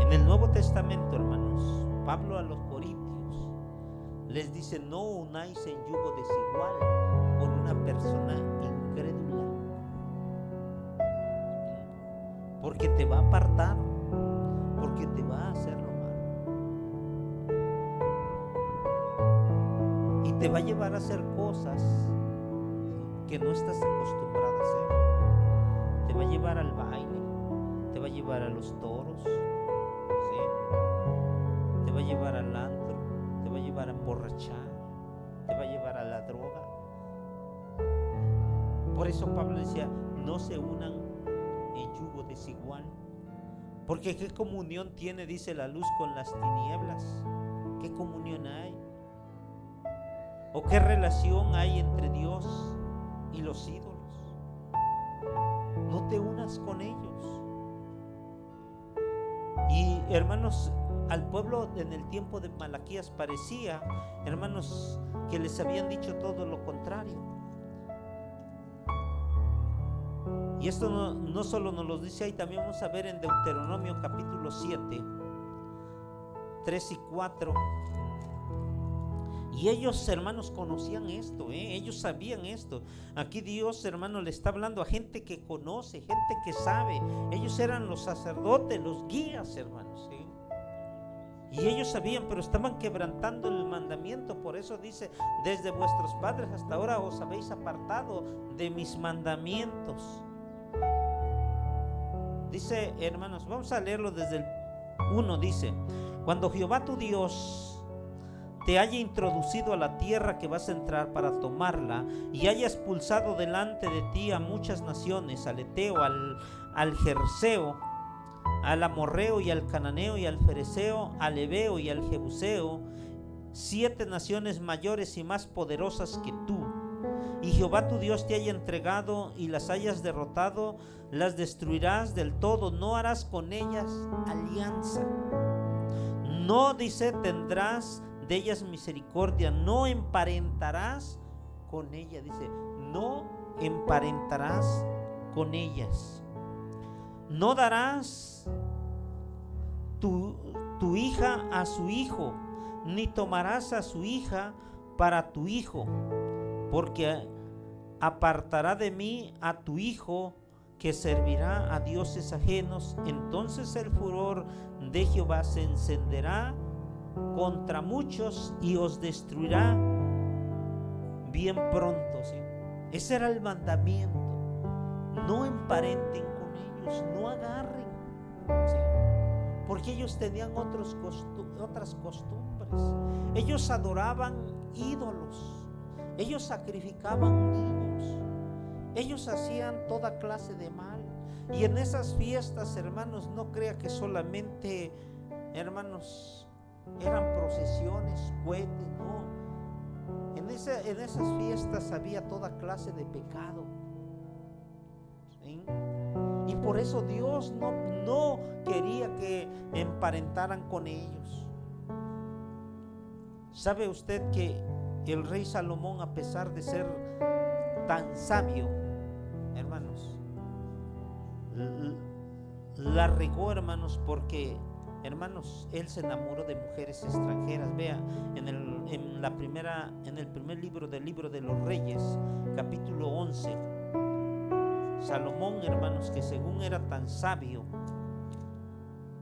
En el Nuevo Testamento, hermanos, Pablo a los Corintios les dice: no unáis en yugo desigual con una persona incrédula, porque te va a apartar, porque te va a hacer lo malo y te va a llevar a hacer cosas que no estás acostumbrado a hacer. Te va a llevar al baile, te va a llevar a los toros, ¿sí? Te va a llevar al antro, te va a llevar a emborrachar, te va a llevar a la droga. Por eso Pablo decía: no se unan en yugo desigual, porque ¿qué comunión tiene, dice, la luz con las tinieblas? ¿Qué comunión hay? ¿O qué relación hay entre Dios y los ídolos? No te unas con ellos. Y hermanos, al pueblo en el tiempo de Malaquías parecía, hermanos, que les habían dicho todo lo contrario. Y esto no solo nos lo dice ahí, también vamos a ver en Deuteronomio capítulo 7, 3 y 4. Y ellos, hermanos, conocían esto, ellos sabían esto. Aquí Dios, hermanos, le está hablando a gente que conoce, gente que sabe. Ellos eran los sacerdotes, los guías, hermanos, ¿sí? Y ellos sabían, pero estaban quebrantando el mandamiento. Por eso dice: desde vuestros padres hasta ahora os habéis apartado de mis mandamientos. Dice, hermanos, vamos a leerlo desde el 1. Dice: cuando Jehová tu Dios te haya introducido a la tierra que vas a entrar para tomarla, y haya expulsado delante de ti a muchas naciones, al Eteo, al Jerseo, al Amorreo y al Cananeo y al Fereceo, al Heveo y al Jebuseo, 7 naciones mayores y más poderosas que tú, y Jehová tu Dios te haya entregado y las hayas derrotado, las destruirás del todo, no harás con ellas alianza. No, dice, tendrás de ellas misericordia, no emparentarás con ellas, dice, no emparentarás con ellas. No darás tu hija a su hijo, ni tomarás a su hija para tu hijo, porque apartará de mí a tu hijo que servirá a dioses ajenos. Entonces el furor de Jehová se encenderá contra muchos y os destruirá bien pronto, ¿sí? Ese era el mandamiento: no emparenten con ellos, no agarren, ¿sí? Porque ellos tenían otras costumbres. Ellos adoraban ídolos, ellos sacrificaban niños, ellos hacían toda clase de mal. Y en esas fiestas, hermanos, no crea que solamente, hermanos, eran procesiones, cohetes, no. En esas fiestas había toda clase de pecado, ¿sí? Y por eso Dios no quería que emparentaran con ellos. ¿Sabe usted que el rey Salomón, a pesar de ser tan sabio, hermanos, la regó, hermanos, porque, hermanos, él se enamoró de mujeres extranjeras? Vea en el primer libro de los Reyes, capítulo 11. Salomón, hermanos, que según era tan sabio,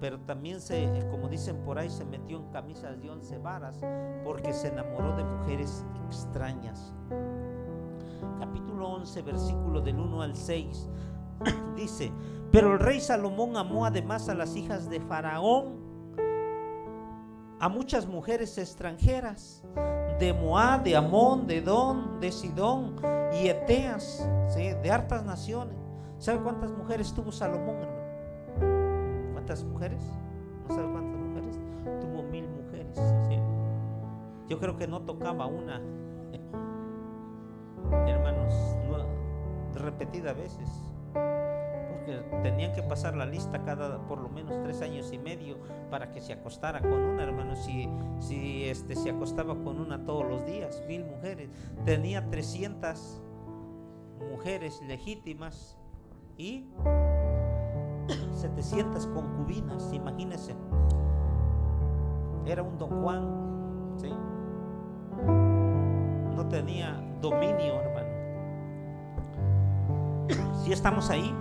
pero también como dicen por ahí, se metió en camisas de 11 varas porque se enamoró de mujeres extrañas. Capítulo 11, versículo del 1 al 6 dice: pero el rey Salomón amó además a las hijas de Faraón, a muchas mujeres extranjeras, de Moab, de Amón, de Edom, de Sidón y Eteas, ¿sí?, de hartas naciones. ¿Sabe cuántas mujeres tuvo Salomón, hermano? ¿Cuántas mujeres? ¿No sabe cuántas mujeres? Tuvo 1000 mujeres, ¿sí? Yo creo que no tocaba una, hermanos, repetidas veces, porque tenían que pasar la lista cada por lo menos 3 años y medio para que se acostara con una, hermano. Si se acostaba con una todos los días, 1000 mujeres, tenía 300 mujeres legítimas y 700 concubinas, imagínense. Era un Don Juan, ¿sí? No tenía dominio, hermano. Si estamos ahí,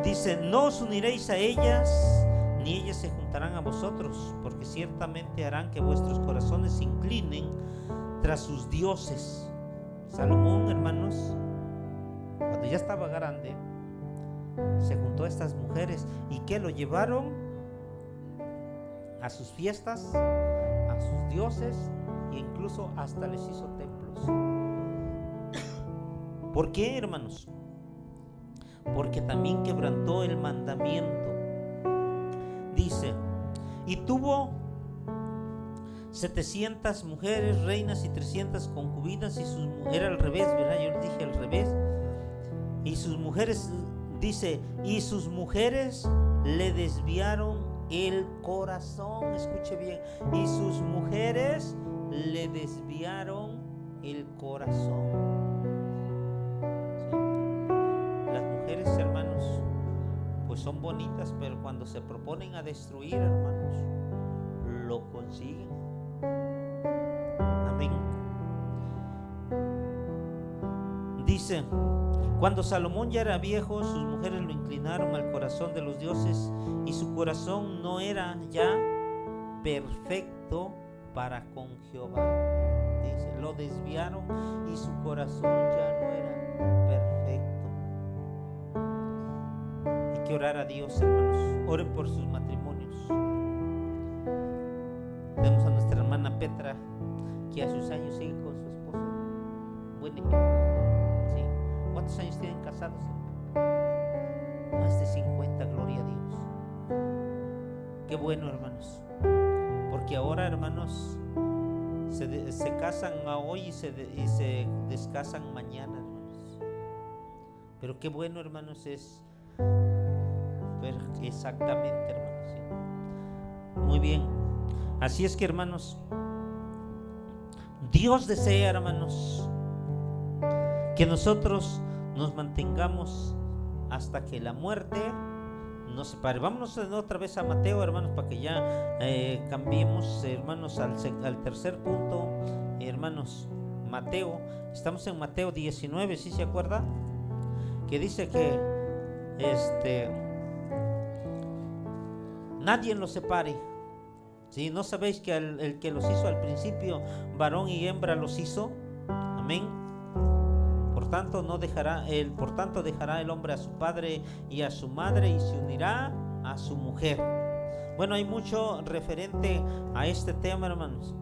dice: no os uniréis a ellas, ni ellas se juntarán a vosotros, porque ciertamente harán que vuestros corazones se inclinen tras sus dioses. Salomón, hermanos, cuando ya estaba grande, se juntó a estas mujeres y que lo llevaron a sus fiestas, a sus dioses, e incluso hasta les hizo templos. ¿Por qué, hermanos? Porque también quebrantó el mandamiento. Dice: y tuvo 700 mujeres reinas y 300 concubinas, y sus era al revés, ¿verdad? Yo les dije al revés. Y sus mujeres, dice, y sus mujeres le desviaron el corazón. Escuche bien: y sus mujeres le desviaron el corazón. Las mujeres, hermanos, pues son bonitas, pero cuando se proponen a destruir, hermanos, lo consiguen. Amén. Dice: cuando Salomón ya era viejo, sus mujeres lo inclinaron al corazón de los dioses, y su corazón no era ya perfecto para con Jehová. Dice: lo desviaron y su corazón ya no era perfecto. Hay que orar a Dios, hermanos. Oren por sus matrimonios. Tenemos a nuestra hermana Petra, que a sus años sigue con su esposo. Buen ejemplo. ¿Sí? ¿Cuántos años tienen casados? Más de 50, gloria a Dios. Qué bueno, hermanos. Porque ahora, hermanos, se casan hoy y se descasan mañana, hermanos. Pero qué bueno, hermanos, es ver exactamente, hermanos. ¿Sí? Muy bien. Así es que, hermanos, Dios desea, hermanos, que nosotros nos mantengamos hasta que la muerte nos separe. Vámonos otra vez a Mateo, hermanos, para que ya cambiemos, hermanos, al tercer punto. Hermanos, Mateo, estamos en Mateo 19, ¿sí se acuerda? Que dice que nadie los separe. ¿Sí? ¿No sabéis que el que los hizo al principio, varón y hembra los hizo? Amén. Por tanto dejará el hombre a su padre y a su madre, y se unirá a su mujer. Bueno, hay mucho referente a este tema, hermanos.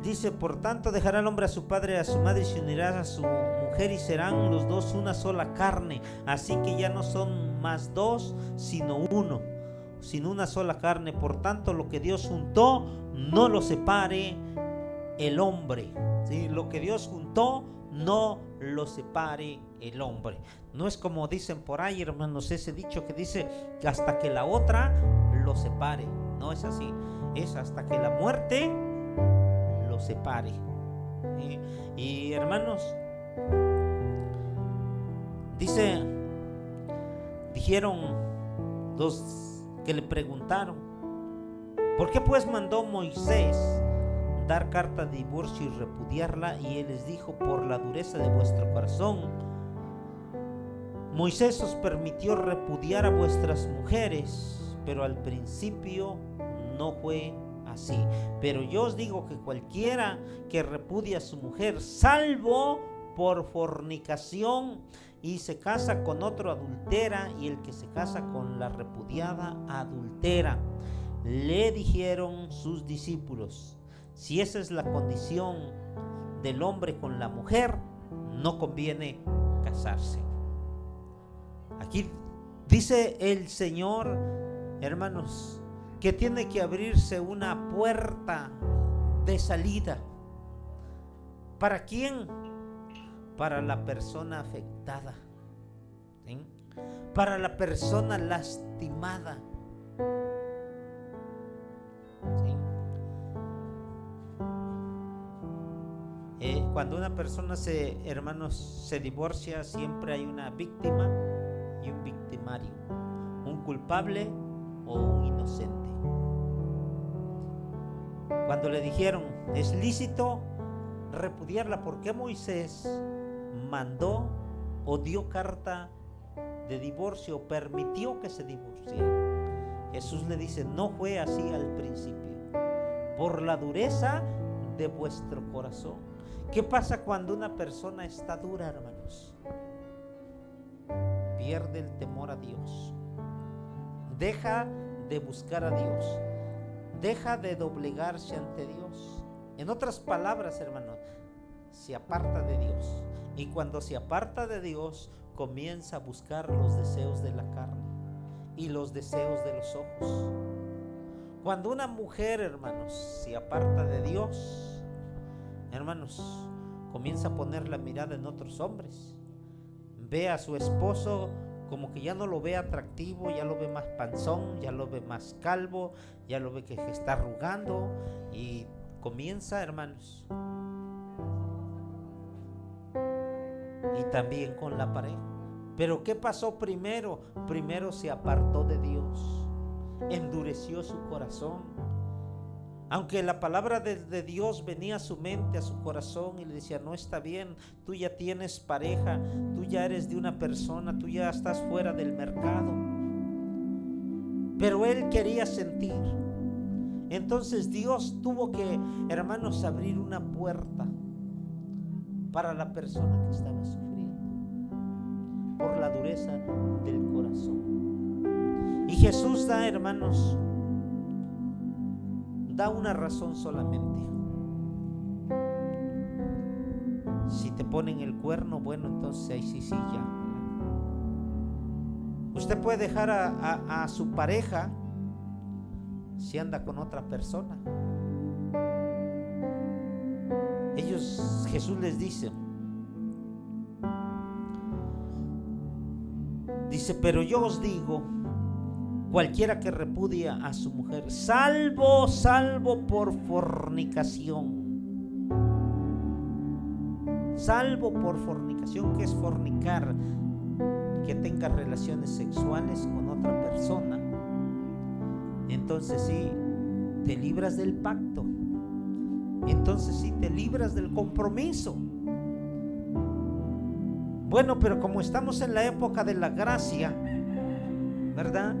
Dice: por tanto dejará el hombre a su padre y a su madre, y se unirá a su mujer, y serán los dos una sola carne. Así que ya no son más dos, sino uno, sino una sola carne. Por tanto, lo que Dios juntó, no lo separe el hombre. ¿Sí? Lo que Dios juntó, no lo separe el hombre. No es como dicen por ahí, hermanos, ese dicho que dice que hasta que la otra lo separe. No es así. Es hasta que la muerte lo separe. Y hermanos, dijeron los que le preguntaron: ¿por qué pues mandó Moisés dar carta de divorcio y repudiarla? Y él les dijo: por la dureza de vuestro corazón. Moisés os permitió repudiar a vuestras mujeres, pero al principio no fue así. Pero yo os digo que cualquiera que repudia a su mujer, salvo por fornicación, y se casa con otro, adultera, y el que se casa con la repudiada adultera. Le dijeron sus discípulos: si esa es la condición del hombre con la mujer, no conviene casarse. Aquí dice el Señor, hermanos, que tiene que abrirse una puerta de salida. ¿Para quién? Para la persona afectada. ¿Sí? para la persona lastimada. ¿Sí? Cuando una persona hermanos, se divorcia, siempre hay una víctima y un victimario, un culpable o un inocente. Cuando le dijeron, es lícito repudiarla, ¿por qué Moisés mandó o dio carta de divorcio, permitió que se divorciara? Jesús le dice, no fue así al principio, por la dureza de vuestro corazón. ¿Qué pasa cuando una persona está dura, hermanos? Pierde el temor a Dios, deja de buscar a Dios, deja de doblegarse ante Dios. En otras palabras, hermanos, se aparta de Dios. Y cuando se aparta de Dios, comienza a buscar los deseos de la carne y los deseos de los ojos. Cuando una mujer, hermanos, se aparta de Dios, hermanos, comienza a poner la mirada en otros hombres. Ve a su esposo como que ya no lo ve atractivo, ya lo ve más panzón, ya lo ve más calvo, ya lo ve que está arrugando, y comienza, hermanos, y también con la pareja. Pero ¿qué pasó primero? Primero se apartó de Dios, endureció su corazón. Aunque la palabra de Dios venía a su mente, a su corazón, y le decía, no está bien, tú ya tienes pareja, tú ya eres de una persona, tú ya estás fuera del mercado. Pero él quería sentir. Entonces Dios tuvo que, hermanos, abrir una puerta para la persona que estaba sufriendo por la dureza del corazón. Y Jesús da, hermanos, da una razón solamente. Si te ponen el cuerno, bueno, entonces ahí sí, ya. Usted puede dejar a su pareja si anda con otra persona. Jesús les dice, pero yo os digo, cualquiera que repudia a su mujer, salvo por fornicación. Salvo por fornicación. ¿Qué es fornicar? Que tenga relaciones sexuales con otra persona. Entonces sí, te libras del pacto. Entonces sí, te libras del compromiso. Bueno, pero como estamos en la época de la gracia, ¿verdad?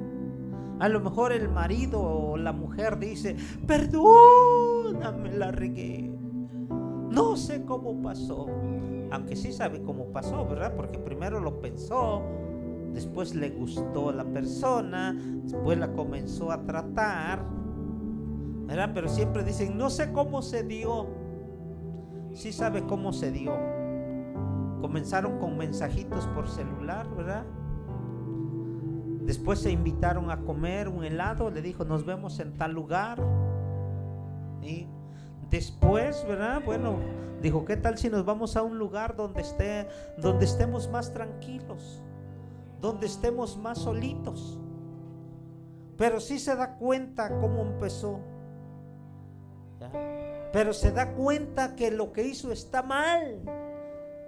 A lo mejor el marido o la mujer dice, perdóname, la regué, no sé cómo pasó. Aunque sí sabe cómo pasó, ¿verdad? Porque primero lo pensó, después le gustó la persona, después la comenzó a tratar, ¿verdad? Pero siempre dicen, no sé cómo se dio. Sí sabe cómo se dio. Comenzaron con mensajitos por celular, ¿verdad? Después se invitaron a comer un helado, le dijo, nos vemos en tal lugar. Y después, ¿verdad? Bueno, dijo, ¿qué tal si nos vamos a un lugar donde estemos más tranquilos, donde estemos más solitos? Pero sí se da cuenta cómo empezó, ¿ya? Pero se da cuenta que lo que hizo está mal.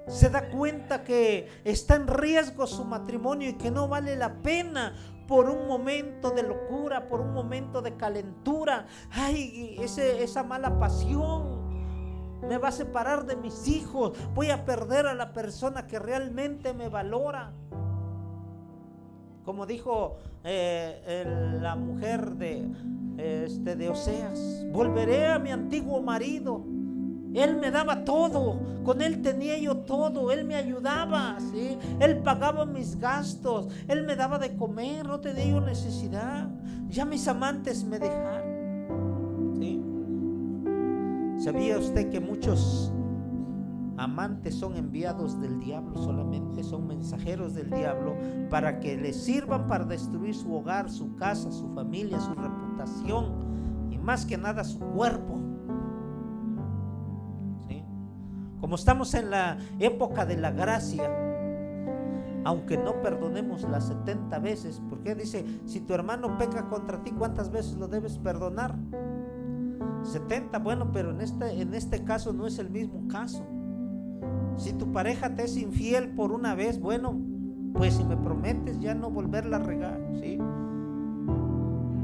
Se da cuenta que está en riesgo su matrimonio y que no vale la pena por un momento de locura, por un momento de calentura. Ay, esa mala pasión me va a separar de mis hijos. Voy a perder a la persona que realmente me valora. Como dijo la mujer de Oseas, volveré a mi antiguo marido. Él me daba todo, con él tenía yo todo, él me ayudaba, ¿sí? Él pagaba mis gastos, él me daba de comer, no tenía yo necesidad. Ya mis amantes me dejaron, ¿sí? ¿Sabía usted que muchos amantes son enviados del diablo? Solamente son mensajeros del diablo para que les sirvan para destruir su hogar, su casa, su familia, su reputación y más que nada su cuerpo. Como estamos en la época de la gracia, aunque no perdonemos las 70 veces, porque dice, si tu hermano peca contra ti, ¿cuántas veces lo debes perdonar? 70, bueno, pero en este caso no es el mismo caso. Si tu pareja te es infiel por una vez, bueno, pues si me prometes ya no volverla a regar, ¿sí?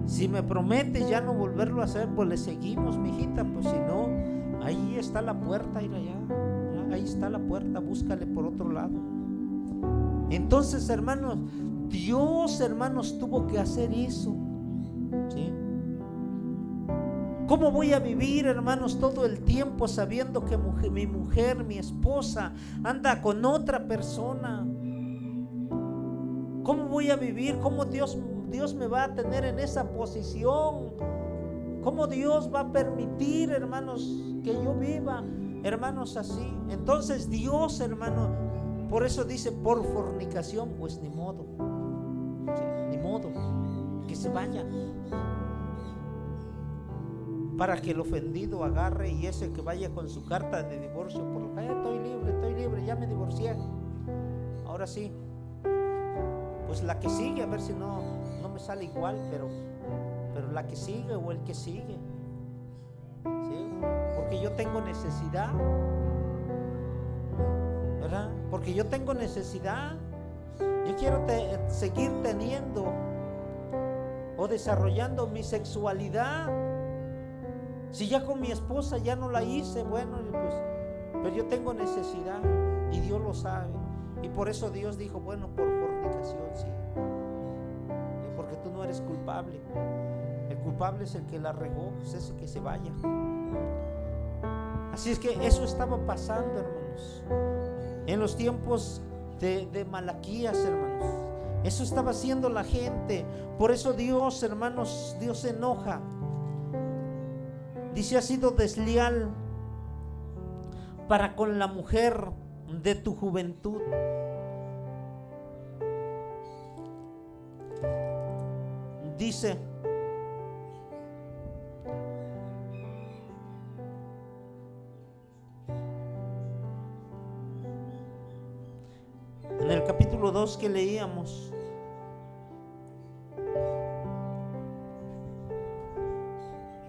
Si me prometes ya no volverlo a hacer, pues le seguimos, mijita, pues si no, ahí está la puerta, ir allá, ahí está la puerta, búscale por otro lado. Entonces, hermanos, Dios, hermanos, tuvo que hacer eso, ¿sí? ¿Cómo voy a vivir, hermanos, todo el tiempo sabiendo que mi mujer, mi esposa, anda con otra persona? ¿Cómo voy a vivir? ¿Cómo Dios me va a tener en esa posición? ¿Cómo Dios va a permitir, hermanos, que yo viva, hermanos, así? Entonces Dios, hermano, por eso dice, por fornicación, pues ni modo, ¿sí? Ni modo, que se vaya, para que el ofendido agarre y ese que vaya con su carta de divorcio, estoy libre, ya me divorcié, ahora sí, pues la que sigue, a ver si no me sale igual, pero la que sigue o el que sigue, ¿sí? Porque yo tengo necesidad, ¿verdad? Porque yo tengo necesidad, yo quiero seguir teniendo o desarrollando mi sexualidad. Si ya con mi esposa ya no la hice, bueno, pues, pero yo tengo necesidad y Dios lo sabe. Y por eso Dios dijo, bueno, por fornicación, sí. Porque tú no eres culpable. El culpable es el que la regó, pues ese que se vaya. Así es que eso estaba pasando, hermanos, en los tiempos de Malaquías, hermanos. Eso estaba haciendo la gente. Por eso Dios, hermanos, Dios se enoja. Dice, has sido desleal para con la mujer de tu juventud. Dice, en el capítulo 2 que leíamos,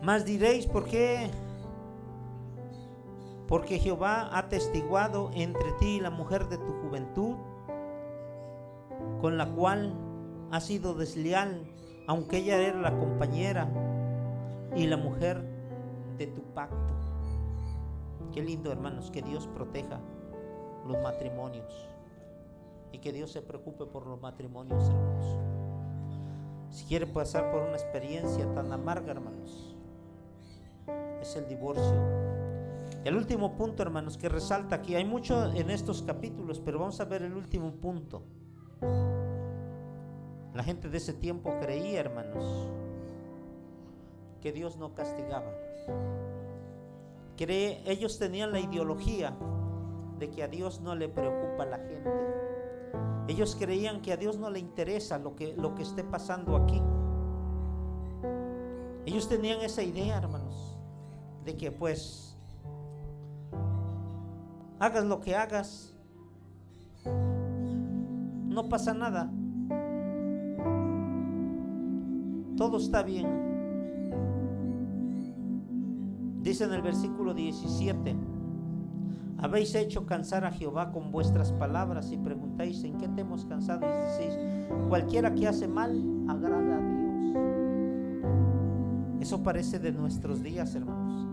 más diréis, ¿por qué? Porque Jehová ha atestiguado entre ti y la mujer de tu juventud, con la cual has sido desleal, aunque ella era la compañera y la mujer de tu pacto. Qué lindo, hermanos, que Dios proteja los matrimonios y que Dios se preocupe por los matrimonios, hermanos. Si quiere pasar por una experiencia tan amarga, hermanos, es el divorcio. El último punto, hermanos, que resalta aquí, hay mucho en estos capítulos, pero vamos a ver el último punto. La gente de ese tiempo creía, hermanos, que Dios no castigaba. Ellos tenían la ideología de que a Dios no le preocupa la gente. Ellos creían que a Dios no le interesa lo que esté pasando aquí. Ellos tenían esa idea, hermanos, de que pues hagas lo que hagas, no pasa nada, todo está bien. Dice en el versículo 17, habéis hecho cansar a Jehová con vuestras palabras y preguntáis, ¿en qué te hemos cansado? Y decís, cualquiera que hace mal agrada a Dios. Eso parece de nuestros días, hermanos.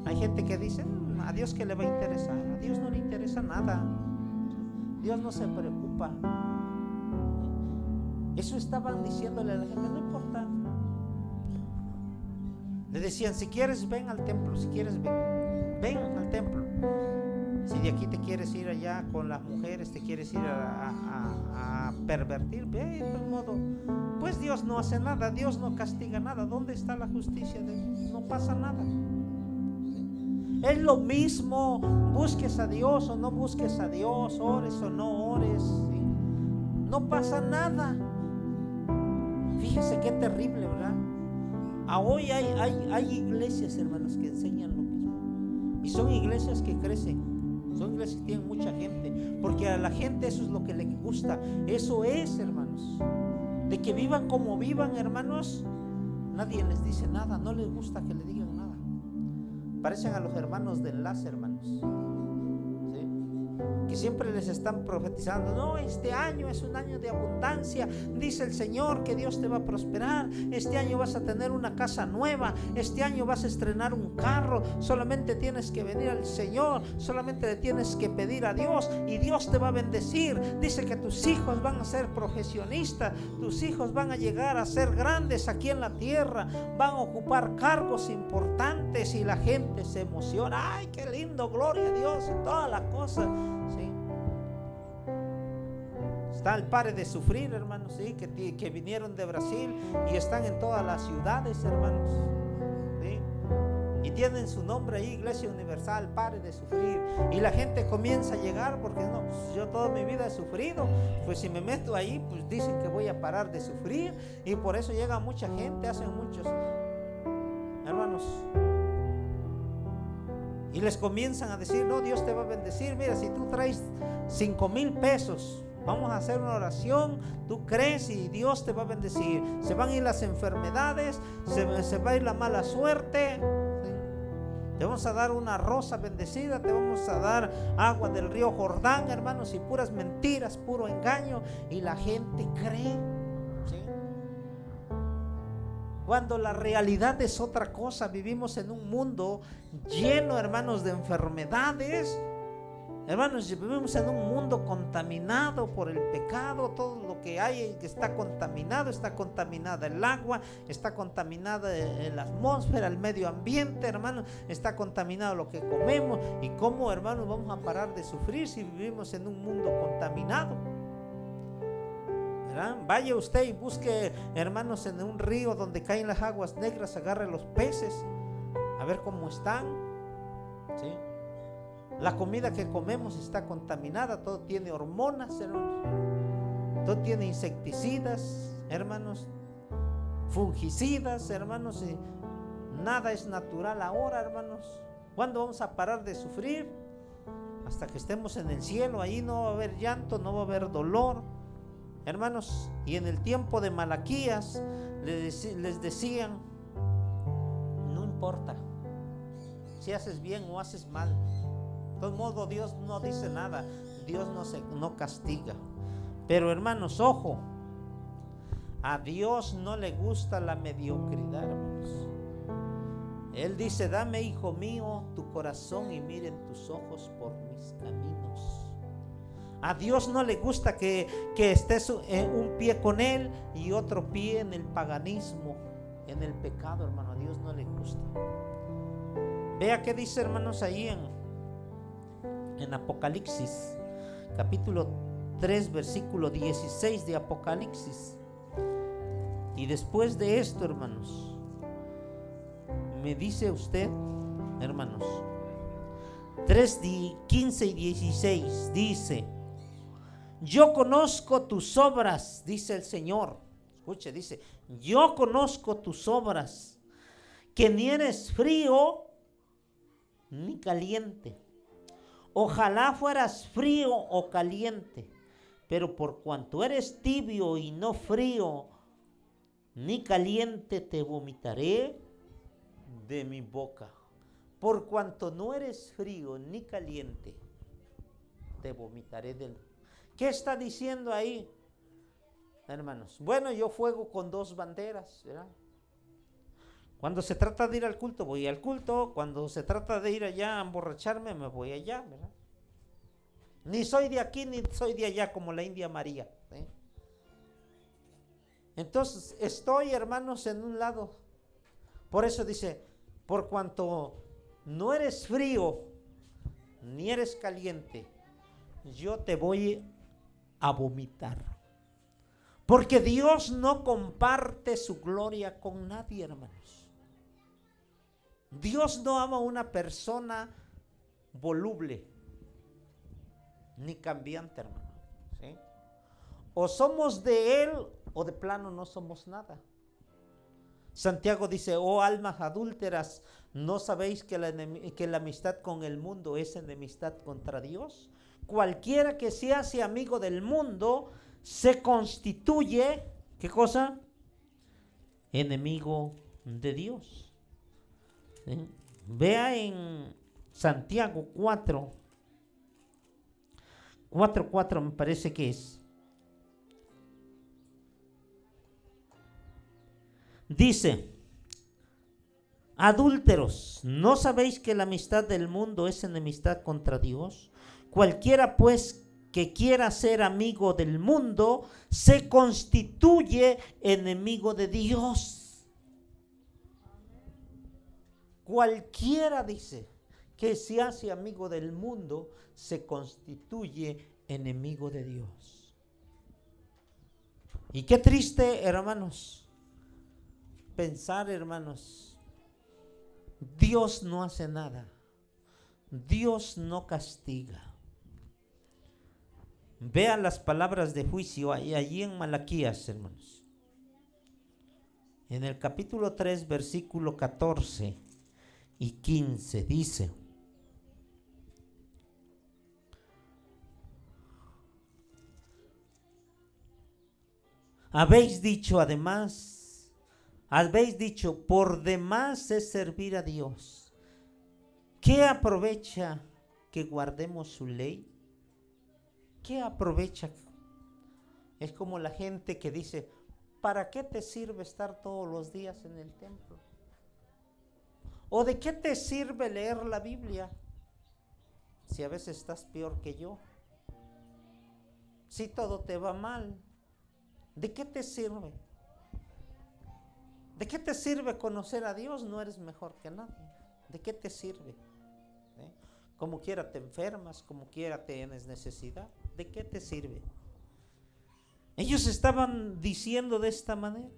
Hay gente que dice, a Dios ¿qué le va a interesar? A Dios no le interesa nada, Dios no se preocupa. Eso estaban diciéndole a la gente, no importa. Le decían, si quieres ven al templo, si quieres ven al templo. Si de aquí te quieres ir allá con las mujeres, te quieres ir a pervertir, ve de todo modo. Pues Dios no hace nada, Dios no castiga nada. ¿Dónde está la justicia de Dios? No pasa nada. Es lo mismo, busques a Dios o no busques a Dios, ores o no ores, ¿sí? No pasa nada. Fíjese qué terrible, ¿verdad? Hoy hay iglesias, hermanos, que enseñan lo mismo. Y son iglesias que crecen. Son iglesias que tienen mucha gente, porque a la gente eso es lo que le gusta. Eso es, hermanos, de que vivan como vivan, hermanos. Nadie les dice nada, no les gusta que le digan nada. Parecen a los hermanos de enlace, hermanos, ¿sí? Que siempre les están profetizando: no, este año es un año de abundancia, dice el Señor que Dios te va a prosperar, este año vas a tener una casa nueva, este año vas a estrenar un carro, solamente tienes que venir al Señor, solamente le tienes que pedir a Dios y Dios te va a bendecir. Dice que tus hijos van a ser profesionistas, tus hijos van a llegar a ser grandes aquí en la tierra, van a ocupar cargos importantes, y la gente se emociona. Ay, qué lindo, gloria a Dios y todas las cosas, ¿sí? Está el Pare de Sufrir, hermanos, ¿sí? Que vinieron de Brasil y están en todas las ciudades, hermanos, ¿sí? Y tienen su nombre ahí, Iglesia Universal Pare de Sufrir. Y la gente comienza a llegar porque no, pues yo toda mi vida he sufrido, pues si me meto ahí, pues dicen que voy a parar de sufrir, y por eso llega mucha gente, hacen muchos, hermanos, y les comienzan a decir: no, Dios te va a bendecir, mira, si tú traes 5,000 pesos, vamos a hacer una oración, tú crees y Dios te va a bendecir. Se van a ir las enfermedades, se va a ir la mala suerte, ¿sí? Te vamos a dar una rosa bendecida, te vamos a dar agua del río Jordán, hermanos, y puras mentiras, puro engaño, y la gente cree, ¿sí? Cuando la realidad es otra cosa. Vivimos en un mundo lleno, hermanos, de enfermedades. Hermanos, vivimos en un mundo contaminado por el pecado. Todo lo que hay está contaminado. Está contaminada el agua, está contaminada la atmósfera, el medio ambiente, hermanos. Está contaminado lo que comemos. ¿Y cómo, hermanos, vamos a parar de sufrir si vivimos en un mundo contaminado? ¿Verdad? Vaya usted y busque, hermanos, en un río donde caen las aguas negras, agarre los peces, a ver cómo están, ¿sí? La comida que comemos está contaminada, todo tiene hormonas, hermanos, todo tiene insecticidas, hermanos, fungicidas, hermanos, y nada es natural ahora, hermanos. ¿Cuándo vamos a parar de sufrir? Hasta que estemos en el cielo. Ahí no va a haber llanto, no va a haber dolor, hermanos. Y en el tiempo de Malaquías les decían: no importa si haces bien o haces mal, de todos modos Dios no dice nada, Dios no castiga. Pero, hermanos, ojo, a Dios no le gusta la mediocridad, hermanos. Él dice: dame, hijo mío, tu corazón y miren tus ojos por mis caminos. A Dios no le gusta que estés un pie con Él y otro pie en el paganismo, en el pecado, hermano. A Dios no le gusta. Vea qué dice, hermanos, ahí en Apocalipsis, capítulo 3, versículo 16 de Apocalipsis. Y después de esto, hermanos, me dice usted, hermanos, 3, 15 y 16 dice: yo conozco tus obras, dice el Señor. Escuche, dice: yo conozco tus obras, que ni eres frío ni caliente. Ojalá fueras frío o caliente, pero por cuanto eres tibio y no frío ni caliente, te vomitaré de mi boca. Por cuanto no eres frío ni caliente, te vomitaré del. ¿Qué está diciendo ahí, hermanos? Bueno, yo juego con dos banderas, ¿verdad? Cuando se trata de ir al culto, voy al culto. Cuando se trata de ir allá a emborracharme, me voy allá, ¿verdad? Ni soy de aquí ni soy de allá, como la India María, ¿eh? Entonces estoy, hermanos, en un lado. Por eso dice: por cuanto no eres frío ni eres caliente, yo te voy a vomitar. Porque Dios no comparte su gloria con nadie, hermanos. Dios no ama a una persona voluble ni cambiante, hermano, ¿sí? O somos de Él o de plano no somos nada. Santiago dice, oh almas adúlteras, ¿no sabéis que la amistad con el mundo es enemistad contra Dios? Cualquiera que se hace amigo del mundo se constituye, ¿qué cosa? Enemigo de Dios. ¿Sí? Vea en Santiago 4:4 me parece que es. Dice, adúlteros, ¿no sabéis que la amistad del mundo es enemistad contra Dios? Cualquiera pues que quiera ser amigo del mundo se constituye enemigo de Dios. Cualquiera, dice, que se hace amigo del mundo se constituye enemigo de Dios. Y qué triste, hermanos, pensar, hermanos, Dios no hace nada, Dios no castiga. Vean las palabras de juicio allí en Malaquías, hermanos. En el capítulo 3, versículo 14 y 15 dice: habéis dicho, por demás es servir a Dios. ¿Qué aprovecha que guardemos su ley? ¿Qué aprovecha? Es como la gente que dice, ¿para qué te sirve estar todos los días en el templo? ¿O de qué te sirve leer la Biblia si a veces estás peor que yo? Si todo te va mal, ¿de qué te sirve? ¿De qué te sirve conocer a Dios? No eres mejor que nadie. ¿De qué te sirve? Como quiera te enfermas, como quiera tienes necesidad. ¿De qué te sirve? Ellos estaban diciendo de esta manera.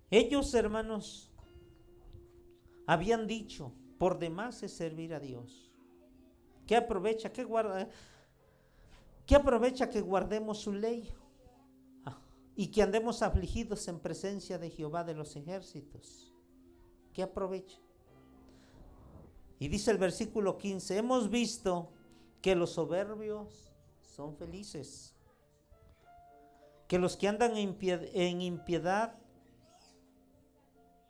Ellos, hermanos, habían dicho, por demás es servir a Dios. ¿Qué aprovecha? ¿Qué aprovecha que guardemos su ley? Y que andemos afligidos en presencia de Jehová de los ejércitos. ¿Qué aprovecha? Y dice el versículo 15, hemos visto que los soberbios son felices, que los que andan en impiedad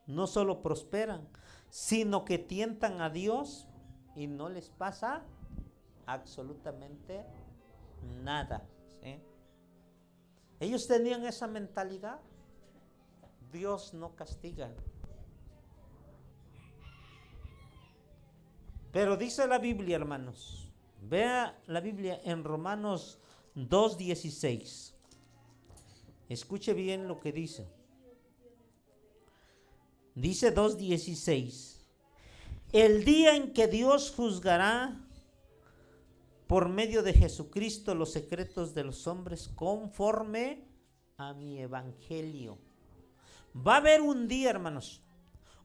no solo prosperan, sino que tientan a Dios y no les pasa absolutamente nada. ¿Sí? Ellos tenían esa mentalidad. Dios no castiga. Pero dice la Biblia, hermanos, vea la Biblia en Romanos 2:16. Escuche bien lo que dice. Dice 2:16. El día en que Dios juzgará por medio de Jesucristo los secretos de los hombres conforme a mi evangelio. Va a haber un día, hermanos.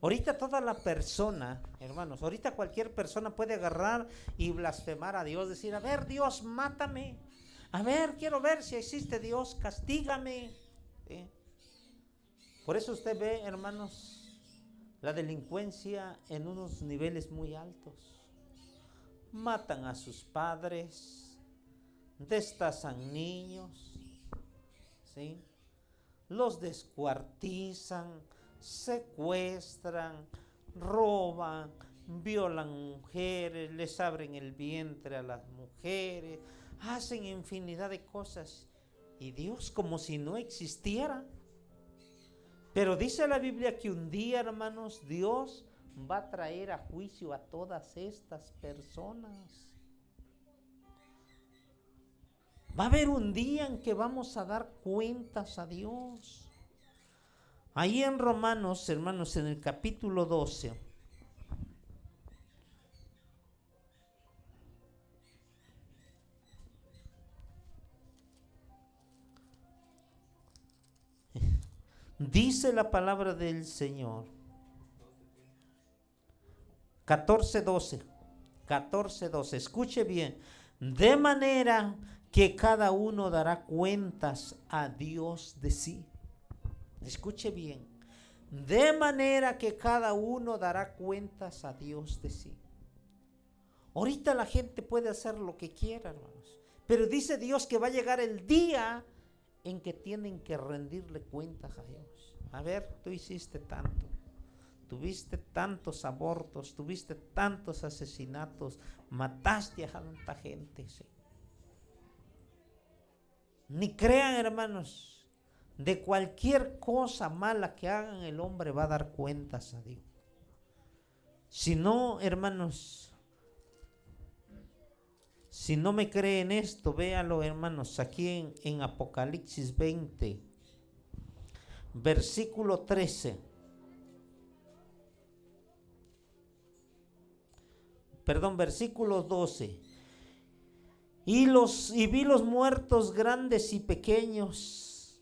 Ahorita toda la persona, hermanos, ahorita cualquier persona puede agarrar y blasfemar a Dios, decir, a ver, Dios, mátame. A ver, quiero ver si existe Dios, castígame. ¿Sí? Por eso usted ve, hermanos, la delincuencia en unos niveles muy altos. Matan a sus padres, destazan niños, ¿sí? Los descuartizan, secuestran, roban, violan mujeres, les abren el vientre a las mujeres, hacen infinidad de cosas. Y Dios como si no existiera. Pero dice la Biblia que un día, hermanos, Dios va a traer a juicio a todas estas personas. Va a haber un día en que vamos a dar cuentas a Dios. Ahí en Romanos, hermanos, en el capítulo 12. Dice la palabra del Señor. 14:12. Escuche bien. De manera que cada uno dará cuentas a Dios de sí. Escuche bien. De manera que cada uno dará cuentas a Dios de sí. Ahorita la gente puede hacer lo que quiera, hermanos. Pero dice Dios que va a llegar el día en que tienen que rendirle cuentas a Dios. A ver, tú hiciste tanto. Tuviste tantos abortos, tuviste tantos asesinatos, mataste a tanta gente. ¿Sí? Ni crean, hermanos, de cualquier cosa mala que hagan, el hombre va a dar cuentas a Dios. Si no, hermanos, si no me creen esto, véalo, hermanos, aquí en Apocalipsis 20, versículo 13. Versículo 12. Y vi los muertos grandes y pequeños,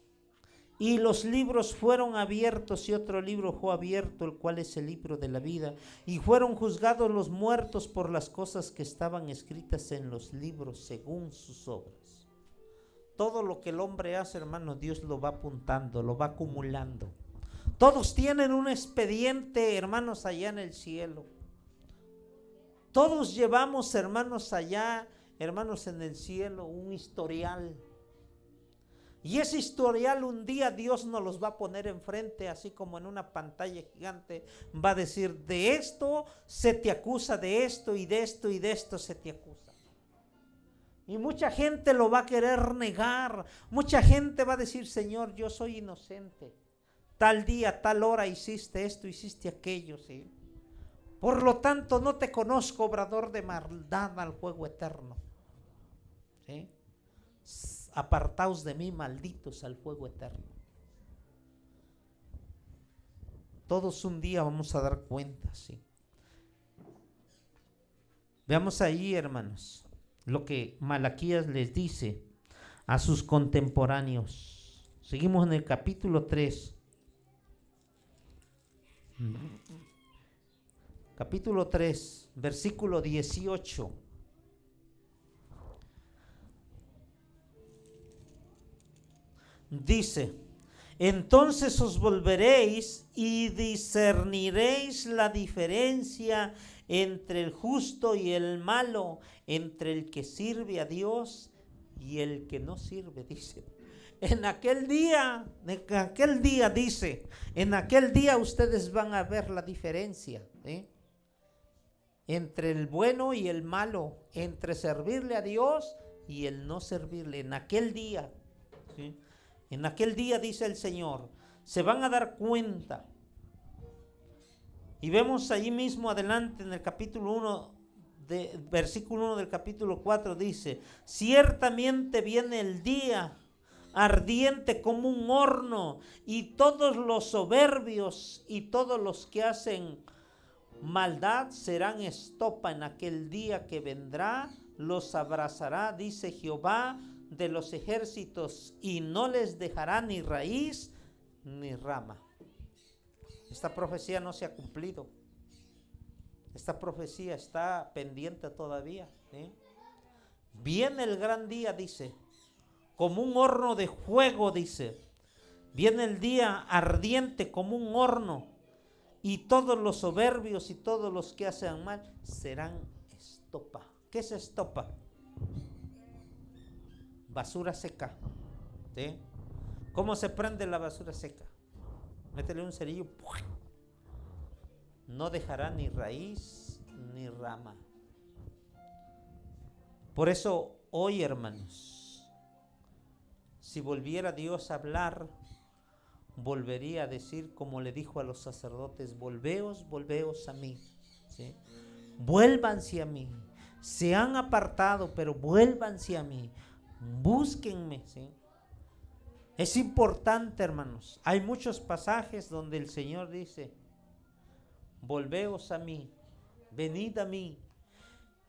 y los libros fueron abiertos, y otro libro fue abierto, el cual es el libro de la vida, y fueron juzgados los muertos por las cosas que estaban escritas en los libros según sus obras. Todo lo que el hombre hace, hermano, Dios lo va apuntando, lo va acumulando. Todos tienen un expediente, hermanos, allá en el cielo. Todos llevamos, hermanos, allá, hermanos, en el cielo, un historial. Y ese historial un día Dios nos los va a poner enfrente, así como en una pantalla gigante. Va a decir, de esto se te acusa, de esto y de esto y de esto se te acusa. Y mucha gente lo va a querer negar. Mucha gente va a decir, Señor, yo soy inocente. Tal día, tal hora hiciste esto, hiciste aquello, ¿sí? Por lo tanto, no te conozco, obrador de maldad, al fuego eterno. ¿Sí? Apartaos de mí, malditos, al fuego eterno. Todos un día vamos a dar cuenta, ¿sí? Veamos ahí, hermanos, lo que Malaquías les dice a sus contemporáneos. Seguimos en el capítulo 3. Capítulo 3, versículo 18. Dice, entonces os volveréis y discerniréis la diferencia entre el justo y el malo, entre el que sirve a Dios y el que no sirve, dice. En aquel día dice, en aquel día ustedes van a ver la diferencia, ¿eh? Entre el bueno y el malo, entre servirle a Dios y el no servirle. En aquel día, ¿sí? En aquel día, dice el Señor, se van a dar cuenta. Y vemos allí mismo adelante en el capítulo 1, versículo 1 del capítulo 4, dice, ciertamente viene el día ardiente como un horno, y todos los soberbios y todos los que hacen maldad serán estopa en aquel día que vendrá, los abrazará, dice Jehová de los ejércitos, y no les dejará ni raíz ni rama. Esta profecía no se ha cumplido. Esta profecía está pendiente todavía, ¿eh? Viene el gran día, dice, como un horno de fuego, dice. Viene el día ardiente como un horno, y todos los soberbios y todos los que hacen mal serán estopa. ¿Qué es estopa? Basura seca, ¿sí? ¿Cómo se prende la basura seca? Métele un cerillo, no dejará ni raíz ni rama. Por eso hoy, hermanos, si volviera Dios a hablar, volvería a decir como le dijo a los sacerdotes, volveos a mí, ¿sí? Vuélvanse a mí. Se han apartado, pero vuélvanse a mí. Búsquenme, ¿sí? Es importante, hermanos. Hay muchos pasajes donde el Señor dice, volveos a mí, venid a mí.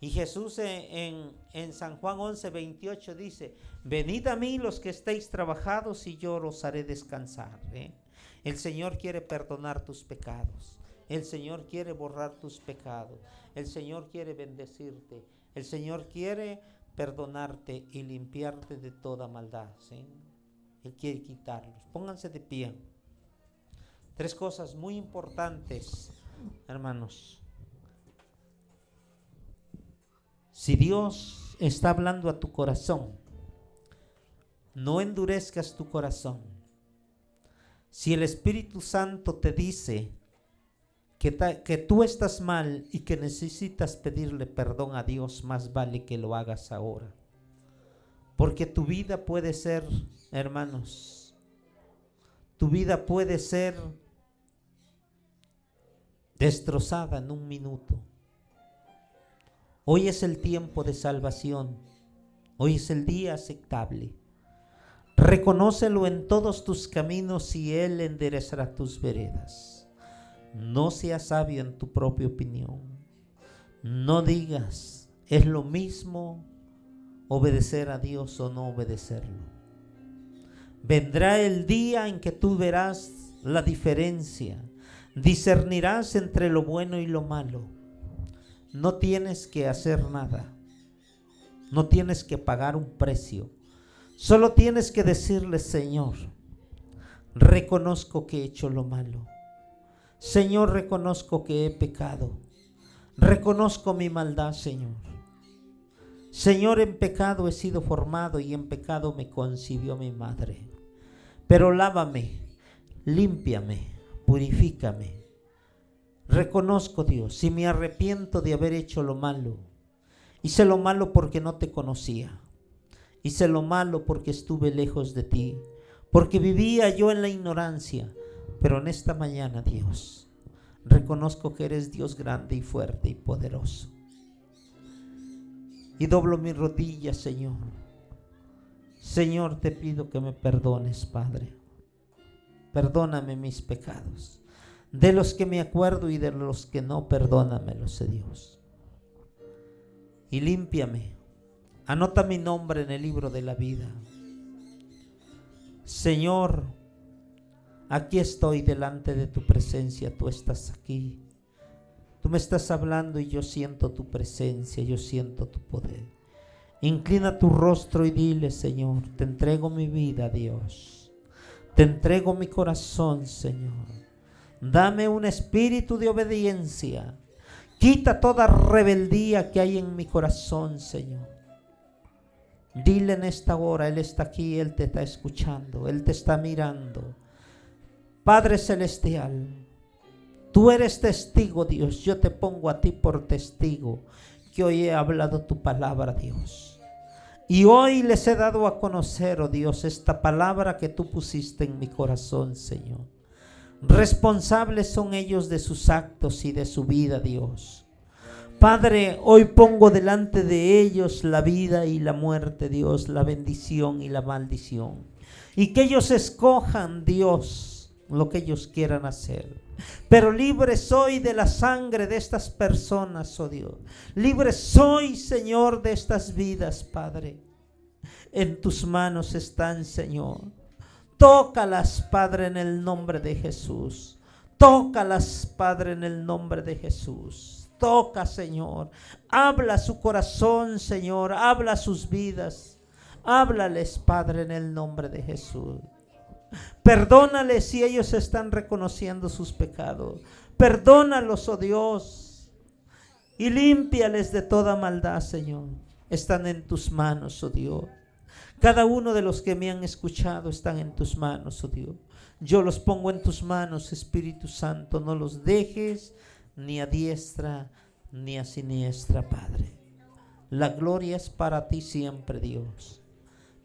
Y Jesús en San Juan 11:28 dice, venid a mí los que estéis trabajados y yo os haré descansar, ¿eh? El Señor quiere perdonar tus pecados. El Señor quiere borrar tus pecados. El Señor quiere bendecirte. El Señor quiere perdonarte y limpiarte de toda maldad, ¿sí? Él quiere quitarlos. Pónganse de pie. 3 cosas muy importantes, hermanos. Si Dios está hablando a tu corazón, no endurezcas tu corazón. Si el Espíritu Santo te dice que tú estás mal y que necesitas pedirle perdón a Dios, más vale que lo hagas ahora. Porque tu vida puede ser, hermanos, tu vida puede ser destrozada en un minuto. Hoy es el tiempo de salvación. Hoy es el día aceptable. Reconócelo en todos tus caminos y Él enderezará tus veredas. No seas sabio en tu propia opinión. No digas, es lo mismo obedecer a Dios o no obedecerlo. Vendrá el día en que tú verás la diferencia. Discernirás entre lo bueno y lo malo. No tienes que hacer nada. No tienes que pagar un precio. Solo tienes que decirle: Señor, reconozco que he hecho lo malo. Señor, reconozco que he pecado. Reconozco mi maldad, Señor. Señor, en pecado he sido formado y en pecado me concibió mi madre. Pero lávame, límpiame, purifícame. Reconozco, Dios, si me arrepiento de haber hecho lo malo. Hice lo malo porque no te conocía. Hice lo malo porque estuve lejos de ti, porque vivía yo en la ignorancia. Pero en esta mañana, Dios, reconozco que eres Dios grande y fuerte y poderoso. Y doblo mis rodillas, Señor. Señor, te pido que me perdones, Padre. Perdóname mis pecados. De los que me acuerdo y de los que no, perdónamelos, Dios. Y límpiame. Anota mi nombre en el libro de la vida. Señor, aquí estoy delante de tu presencia. Tú estás aquí. Tú me estás hablando y yo siento tu presencia, yo siento tu poder. Inclina tu rostro y dile: Señor, te entrego mi vida, Dios. Te entrego mi corazón, Señor. Dame un espíritu de obediencia. Quita toda rebeldía que hay en mi corazón, Señor. Dile en esta hora: Él está aquí, Él te está escuchando, Él te está mirando. Padre Celestial, tú eres testigo, Dios. Yo te pongo a ti por testigo que hoy he hablado tu palabra, Dios. Y hoy les he dado a conocer, oh Dios, esta palabra que tú pusiste en mi corazón, Señor. Responsables son ellos de sus actos y de su vida, Dios. Padre, hoy pongo delante de ellos la vida y la muerte, Dios, la bendición y la maldición. Y que ellos escojan, Dios, lo que ellos quieran hacer. Pero libre soy de la sangre de estas personas, oh Dios. Libre soy, Señor, de estas vidas, Padre. En tus manos están, Señor. Tócalas, Padre, en el nombre de Jesús. Tócalas, Padre, en el nombre de Jesús. Toca, Señor. Habla su corazón, Señor. Habla sus vidas. Háblales, Padre, en el nombre de Jesús. Perdónales si ellos están reconociendo sus pecados. Perdónalos, oh Dios. Y límpiales de toda maldad, Señor. Están en tus manos, oh Dios. Cada uno de los que me han escuchado están en tus manos, oh Dios. Yo los pongo en tus manos, Espíritu Santo. No los dejes ni a diestra ni a siniestra, Padre. La gloria es para ti siempre, Dios.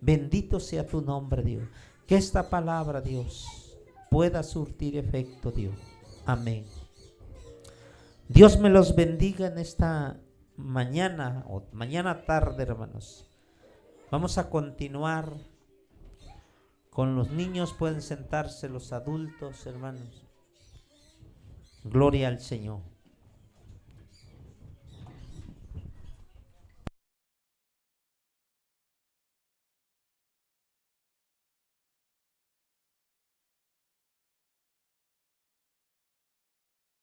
Bendito sea tu nombre, Dios. Que esta palabra, Dios, pueda surtir efecto, Dios. Amén. Dios me los bendiga en esta mañana o mañana tarde, hermanos. Vamos a continuar con los niños. Pueden sentarse los adultos, hermanos. Gloria al Señor.